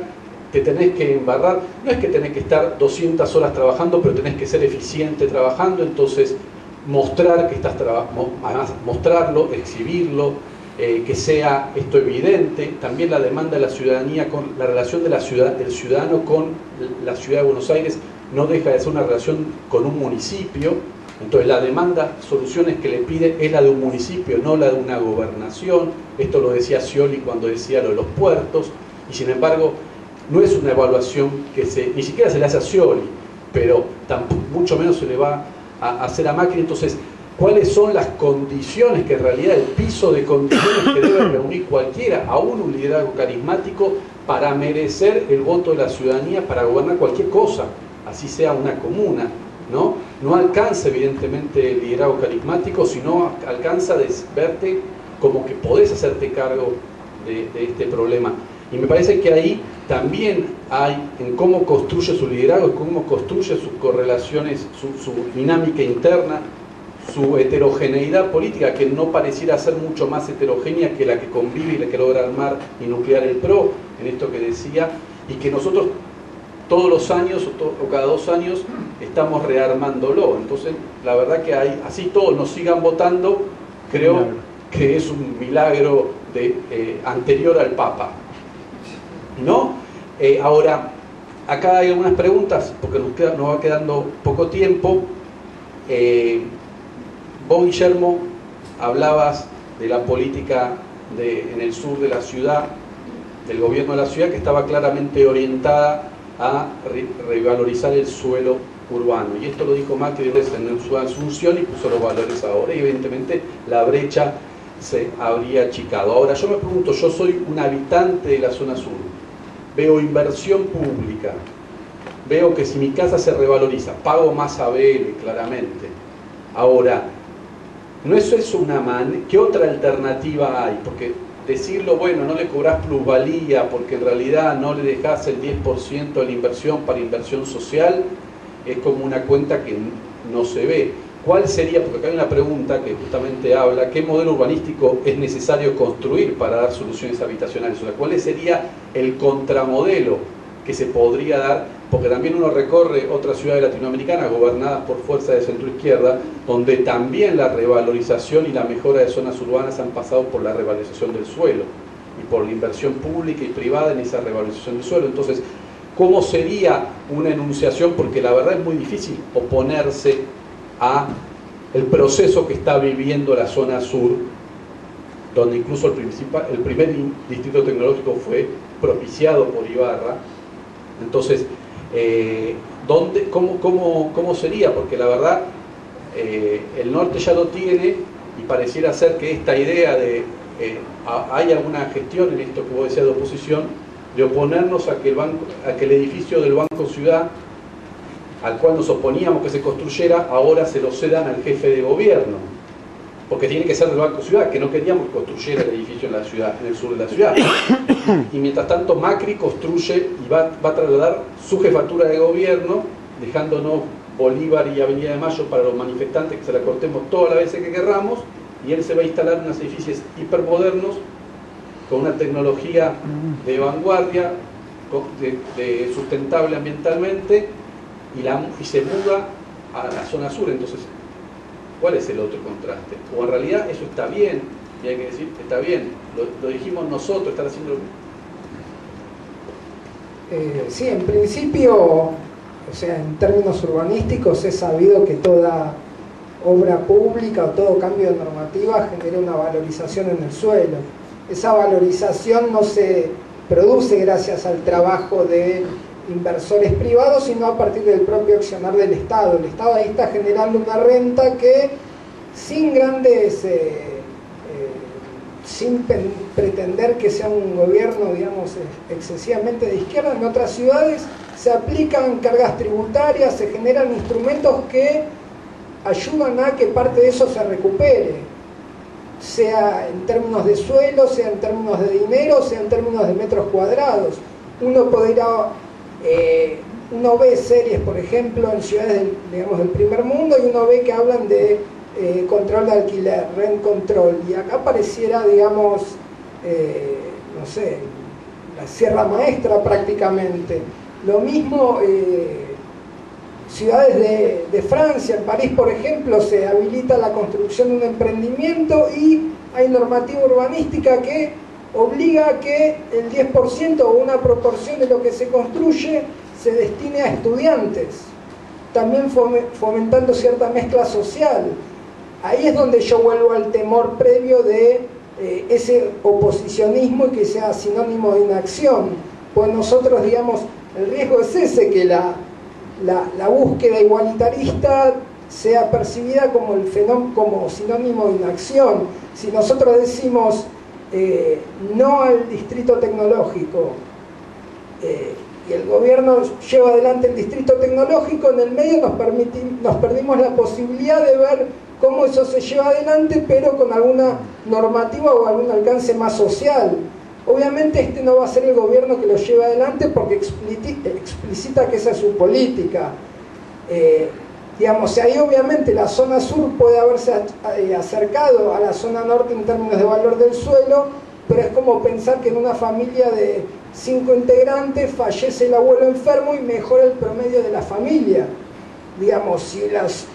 te tenés que embarrar. No es que tenés que estar 200 horas trabajando, pero tenés que ser eficiente trabajando, entonces mostrar que estás mostrarlo, exhibirlo, que sea esto evidente. También la demanda de la ciudadanía, con la relación del ciudadano con la ciudad de Buenos Aires no deja de ser una relación con un municipio. Entonces la demanda, soluciones que le pide es la de un municipio, no la de una gobernación. Esto lo decía Scioli cuando decía lo de los puertos, y sin embargo no es una evaluación que ni siquiera se le hace a Scioli, pero tampoco, mucho menos se le va a hacer a Macri. Entonces, ¿cuáles son las condiciones, que en realidad el piso de condiciones que debe reunir cualquiera, aún un liderazgo carismático, para merecer el voto de la ciudadanía para gobernar cualquier cosa, así sea una comuna, ¿no? No alcanza evidentemente el liderazgo carismático, sino alcanza de verte como que podés hacerte cargo de este problema. Y me parece que ahí también hay en cómo construye su liderazgo, cómo construye sus correlaciones, su dinámica interna, su heterogeneidad política, que no pareciera ser mucho más heterogénea que la que convive y la que logra armar y nuclear el PRO, en esto que decía, y que nosotros todos los años o cada 2 años estamos rearmándolo. Entonces, la verdad que así todos nos sigan votando, creo que es un milagro anterior al Papa, ¿no? Ahora, acá hay algunas preguntas, porque nos va quedando poco tiempo. Vos, Guillermo, hablabas de la política en el sur de la ciudad, del gobierno de la ciudad, que estaba claramente orientada a revalorizar el suelo urbano. Y esto lo dijo Macri en su asunción y puso los valores ahora. Y evidentemente la brecha se habría achicado. Ahora, yo me pregunto, yo soy un habitante de la zona sur, veo inversión pública, veo que si mi casa se revaloriza, pago más ABL, claramente. Ahora, ¿no es eso una manera? ¿Qué otra alternativa hay? Porque decirlo, bueno, no le cobrás plusvalía porque en realidad no le dejás el 10% de la inversión para inversión social, es como una cuenta que no se ve. ¿Cuál sería? Porque acá hay una pregunta que justamente habla, ¿qué modelo urbanístico es necesario construir para dar soluciones habitacionales? O sea, ¿cuál sería el contramodelo que se podría dar? Porque también uno recorre otras ciudades latinoamericanas gobernadas por fuerzas de centroizquierda, donde también la revalorización y la mejora de zonas urbanas han pasado por la revalorización del suelo y por la inversión pública y privada en esa revalorización del suelo. Entonces, ¿cómo sería una enunciación? Porque la verdad es muy difícil oponerse a el proceso que está viviendo la zona sur, donde incluso el primer distrito tecnológico fue propiciado por Ibarra. Entonces, ¿cómo sería? Porque la verdad, el norte ya lo tiene y pareciera ser que esta idea de, hay alguna gestión en esto que vos decías de oposición, de oponernos a que el edificio del Banco Ciudad, al cual nos oponíamos que se construyera, ahora se lo cedan al jefe de gobierno, porque tiene que ser del Banco Ciudad, que no queríamos que construyera el edificio en la ciudad, en el sur de la ciudad. Y mientras tanto Macri construye y va a trasladar su jefatura de gobierno, dejándonos Bolívar y Avenida de Mayo para los manifestantes, que se la cortemos todas las veces que querramos, y él se va a instalar unos edificios hipermodernos con una tecnología de vanguardia, de sustentable ambientalmente, y se muda a la zona sur. Entonces, ¿cuál es el otro contraste? O en realidad eso está bien, y hay que decir, está bien, lo dijimos nosotros, están haciendo... Sí, en principio, o sea, en términos urbanísticos es sabido que toda obra pública o todo cambio de normativa genera una valorización en el suelo. Esa valorización no se produce gracias al trabajo de inversores privados, sino a partir del propio accionar del Estado. El Estado ahí está generando una renta que, sin grandes... sin pretender que sea un gobierno, digamos, excesivamente de izquierda, en otras ciudades se aplican cargas tributarias, se generan instrumentos que ayudan a que parte de eso se recupere, sea en términos de suelo, sea en términos de dinero, sea en términos de metros cuadrados. Uno ve series, por ejemplo, en ciudades del primer mundo, y uno ve que hablan de control de alquiler, rent control, y acá pareciera, digamos, no sé, la Sierra Maestra prácticamente. Lo mismo, ciudades de Francia, en París, por ejemplo, se habilita la construcción de un emprendimiento y hay normativa urbanística que obliga a que el 10% o una proporción de lo que se construye se destine a estudiantes, también fomentando cierta mezcla social. Ahí es donde yo vuelvo al temor previo de ese oposicionismo y que sea sinónimo de inacción. Pues nosotros, digamos, el riesgo es ese, que la búsqueda igualitarista sea percibida como sinónimo de inacción. Si nosotros decimos no al distrito tecnológico y el gobierno lleva adelante el distrito tecnológico, en el medio nos perdimos la posibilidad de ver cómo eso se lleva adelante, pero con alguna normativa o algún alcance más social. Obviamente este no va a ser el gobierno que lo lleve adelante porque explicita que esa es su política. Digamos, ahí obviamente la zona sur puede haberse acercado a la zona norte en términos de valor del suelo, pero es como pensar que en una familia de 5 integrantes fallece el abuelo enfermo y mejora el promedio de la familia. Digamos,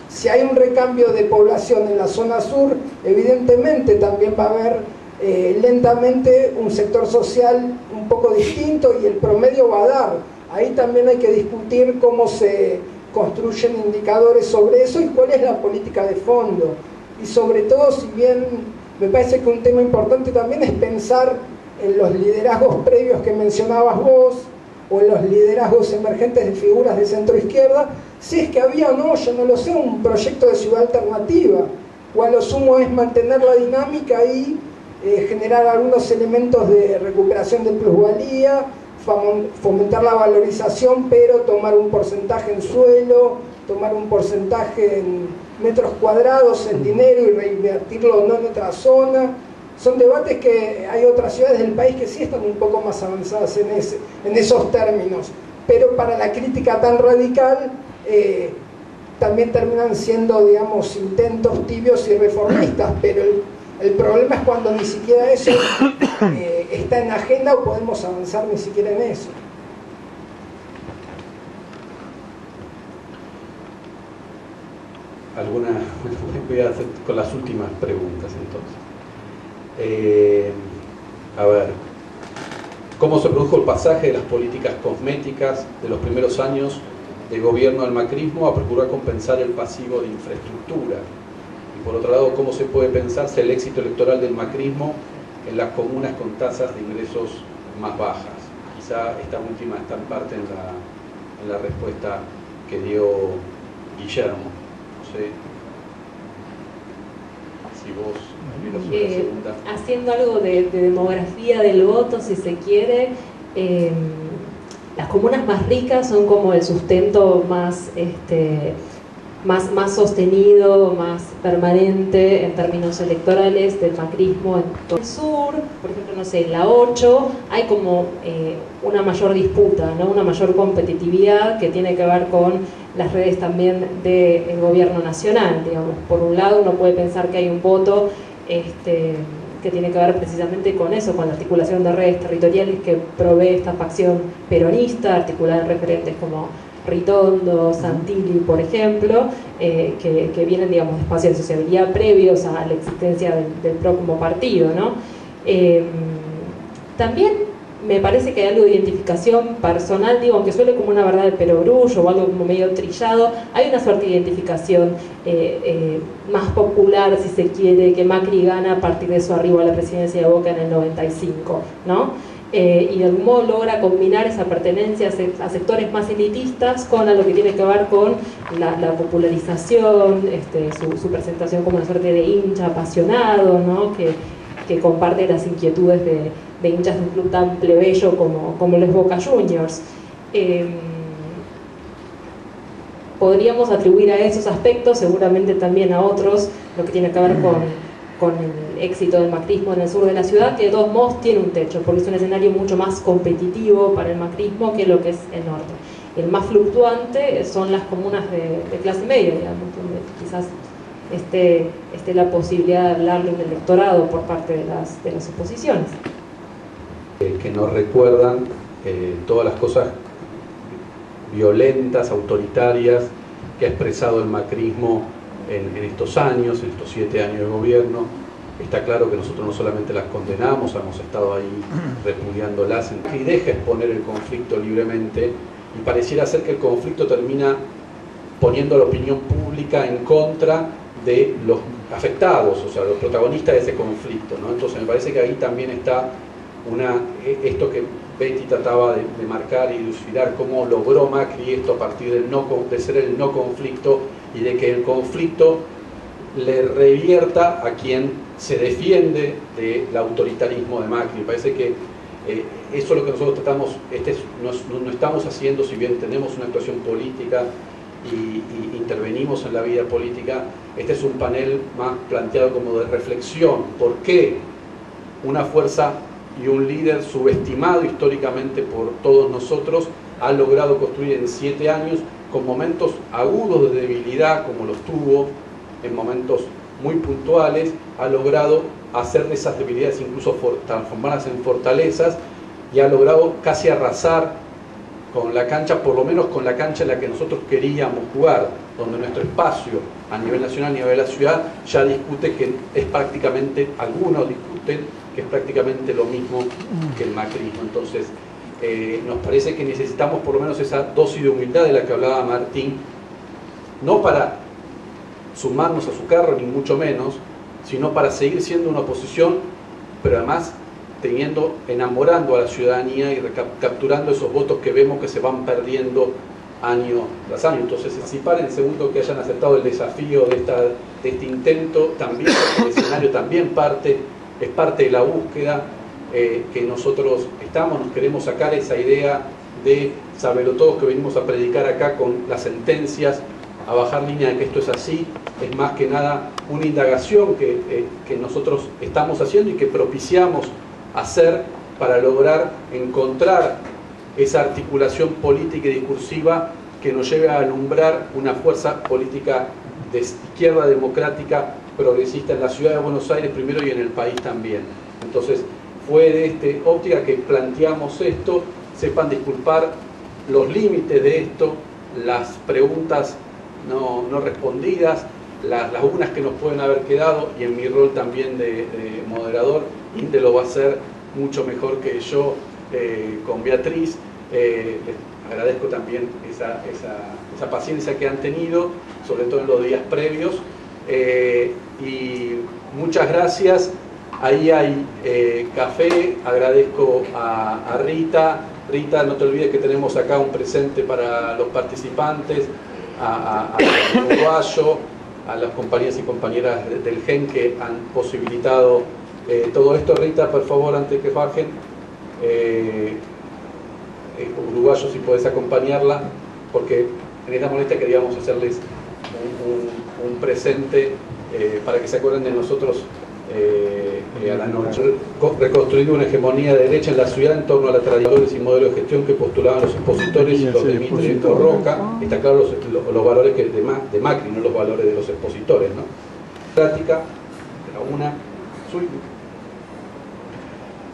si hay un recambio de población en la zona sur, evidentemente también va a haber lentamente un sector social un poco distinto y el promedio va a dar. Ahí también hay que discutir cómo se construyen indicadores sobre eso y cuál es la política de fondo. Y sobre todo, si bien me parece que un tema importante también es pensar en los liderazgos previos que mencionabas vos, o en los liderazgos emergentes de figuras de centro izquierda, si es que había o no, yo no lo sé, un proyecto de ciudad alternativa, o a lo sumo es mantener la dinámica y generar algunos elementos de recuperación de plusvalía, fomentar la valorización, pero tomar un porcentaje en suelo, tomar un porcentaje en metros cuadrados, en dinero, y reinvertirlo o no en otra zona. Son debates que hay otras ciudades del país que sí están un poco más avanzadas en esos términos, pero para la crítica tan radical también terminan siendo, digamos, intentos tibios y reformistas, pero el problema es cuando ni siquiera eso está en agenda o podemos avanzar ni siquiera en eso. Voy a hacer con las últimas preguntas entonces. A ver, ¿cómo se produjo el pasaje de las políticas cosméticas de los primeros años de gobierno al macrismo a procurar compensar el pasivo de infraestructura? Y por otro lado, ¿cómo se puede pensarse el éxito electoral del macrismo en las comunas con tasas de ingresos más bajas? Quizá esta última está en parte en la respuesta que dio Guillermo. No sé si vos... haciendo algo de demografía del voto, si se quiere, las comunas más ricas son como el sustento más más sostenido, más permanente en términos electorales del macrismo en todo el sur. Por ejemplo, no sé, en la 8 hay como una mayor disputa, ¿no? Una mayor competitividad que tiene que ver con las redes también del gobierno nacional, digamos. Por un lado uno puede pensar que hay un voto que tiene que ver precisamente con eso, con la articulación de redes territoriales que provee esta facción peronista, articulada en referentes como Ritondo, Santilli, por ejemplo, que vienen, digamos, de espacios de sociabilidad previos a la existencia del PRO como partido, ¿no? También me parece que hay algo de identificación personal, digo, aunque suele como una verdad de perogrullo o algo como medio trillado, hay una suerte de identificación más popular, si se quiere, que Macri gana a partir de su arribo a la presidencia de Boca en el 95, ¿no? Y de algún modo logra combinar esa pertenencia a sectores más elitistas con lo que tiene que ver con la popularización, su presentación como una suerte de hincha apasionado, ¿no? que comparte las inquietudes de hinchas de un club tan plebeyo como los Boca Juniors. Podríamos atribuir a esos aspectos, seguramente también a otros, lo que tiene que ver con el éxito del macrismo en el sur de la ciudad, que de todos modos tiene un techo, porque es un escenario mucho más competitivo para el macrismo que lo que es el norte. El más fluctuante son las comunas de clase media, digamos, donde quizás esté la posibilidad de hablarle un electorado por parte de las oposiciones. Que nos recuerdan todas las cosas violentas, autoritarias que ha expresado el macrismo en estos años, en estos 7 años de gobierno. Está claro que nosotros no solamente las condenamos, hemos estado ahí repudiándolas, y deja exponer el conflicto libremente, y pareciera ser que el conflicto termina poniendo a la opinión pública en contra de los afectados, o sea, los protagonistas de ese conflicto, ¿no? Entonces me parece que ahí también está esto que Betty trataba de marcar y dilucidar, cómo logró Macri esto a partir de ser el no conflicto, y de que el conflicto le revierta a quien se defiende del autoritarismo de Macri. Me parece que eso es lo que nosotros tratamos, no estamos haciendo, si bien tenemos una actuación política y intervenimos en la vida política, este es un panel más planteado como de reflexión. ¿Por qué una fuerza y un líder subestimado históricamente por todos nosotros ha logrado construir en 7 años, con momentos agudos de debilidad como los tuvo, en momentos muy puntuales, ha logrado hacer de esas debilidades incluso transformarlas en fortalezas, y ha logrado casi arrasar con la cancha, por lo menos con la cancha en la que nosotros queríamos jugar, donde nuestro espacio a nivel nacional, a nivel de la ciudad, ya discute que es prácticamente, algunos discuten que es prácticamente lo mismo que el macrismo. Entonces nos parece que necesitamos por lo menos esa dosis de humildad de la que hablaba Martín, no para sumarnos a su carro, ni mucho menos, sino para seguir siendo una oposición, pero además enamorando a la ciudadanía y capturando esos votos que vemos que se van perdiendo año tras año. Entonces, participar en segundo que hayan aceptado el desafío de este intento, también el escenario también es parte de la búsqueda que nosotros nos queremos sacar esa idea de saberlo todos que venimos a predicar acá con las sentencias, a bajar línea de que esto es así. Es más que nada una indagación que nosotros estamos haciendo y que propiciamos hacer para lograr encontrar esa articulación política y discursiva que nos lleve a alumbrar una fuerza política de izquierda democrática progresista en la ciudad de Buenos Aires primero y en el país también. Entonces fue de esta óptica que planteamos esto. Sepan disculpar los límites de esto, las preguntas no respondidas, las lagunas que nos pueden haber quedado, y en mi rol también de moderador, Inte lo va a hacer mucho mejor que yo con Beatriz. Les agradezco también esa paciencia que han tenido, sobre todo en los días previos, y muchas gracias. Ahí hay café. Agradezco a Rita. Rita, no te olvides que tenemos acá un presente para los participantes, a Uruguayo, a las compañeras y compañeras del GEN que han posibilitado todo esto. Rita, por favor, antes que bajen, Uruguayo, si podés acompañarla, porque en esta molestia queríamos hacerles un presente para que se acuerden de nosotros a la noche. Reconstruyendo una hegemonía de derecha en la ciudad en torno a las tradiciones y modelos de gestión que postulaban los expositores y los de Mitre y Roca. Está claro los valores de Macri, no los valores de los expositores, ¿no? Práctica, una suya.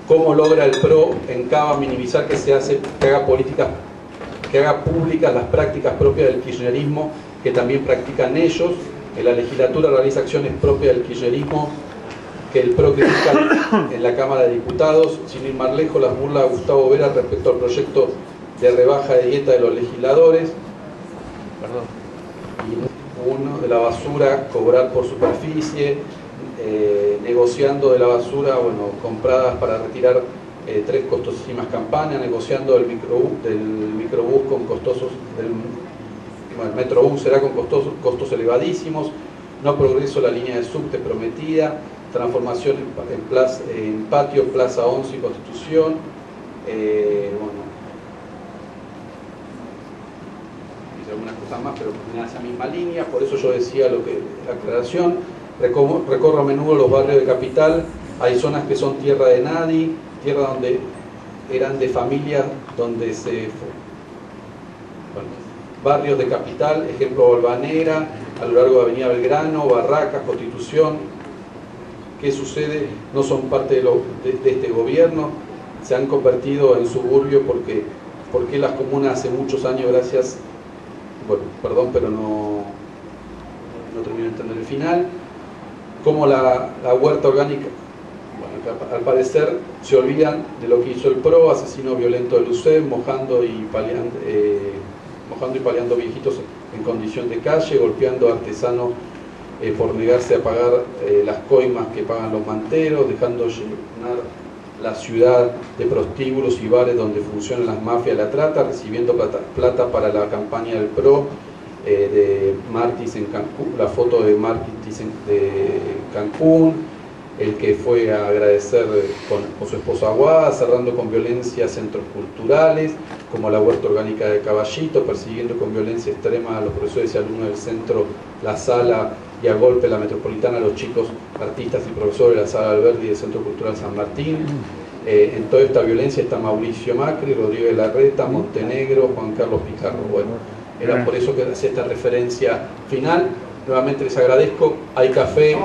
¿Cómo logra el PRO en Cava minimizar que haga políticas, que haga públicas las prácticas propias del kirchnerismo que también practican ellos? En la legislatura realiza acciones propias del kirchnerismo que el PRO critica en la Cámara de Diputados. Sin ir más lejos, las burlas de Gustavo Vera respecto al proyecto de rebaja de dieta de los legisladores. Y uno de la basura, cobrar por superficie, negociando de la basura, bueno, compradas para retirar 3 costosísimas campañas, negociando del microbús con costosos, el metrobús será con costos elevadísimos, no progreso la línea de subte prometida, transformación en patio, Plaza 11 y Constitución, bueno, hice algunas cosas más, pero en esa misma línea. Por eso yo decía la aclaración, recorro a menudo los barrios de Capital, hay zonas que son tierra de nadie, tierra donde eran de familias, donde barrios de Capital, ejemplo Balvanera, a lo largo de Avenida Belgrano, Barracas, Constitución. ¿Qué sucede? No son parte de este gobierno, se han convertido en suburbio porque las comunas hace muchos años, gracias, bueno, perdón, pero no termino de entender el final, como la huerta orgánica, bueno, que al parecer se olvidan de lo que hizo el PRO, asesino violento de Lucet, mojando y paliando viejitos en condición de calle, golpeando a artesanos por negarse a pagar las coimas que pagan los manteros, dejando llenar la ciudad de prostíbulos y bares donde funcionan las mafias de la trata, recibiendo plata para la campaña del PRO, de Martis en Cancún, la foto de Martis de Cancún, el que fue a agradecer con su esposa Aguada, cerrando con violencia centros culturales, como la huerta orgánica de Caballito, persiguiendo con violencia extrema a los profesores y alumnos del centro La Sala y a golpe la metropolitana a los chicos artistas y profesores de la Sala Alberdi y del Centro Cultural San Martín. En toda esta violencia está Mauricio Macri, Rodríguez Larreta, Montenegro, Juan Carlos Pizarro. Bueno, era por eso que hacía esta referencia final. Nuevamente les agradezco. Hay café.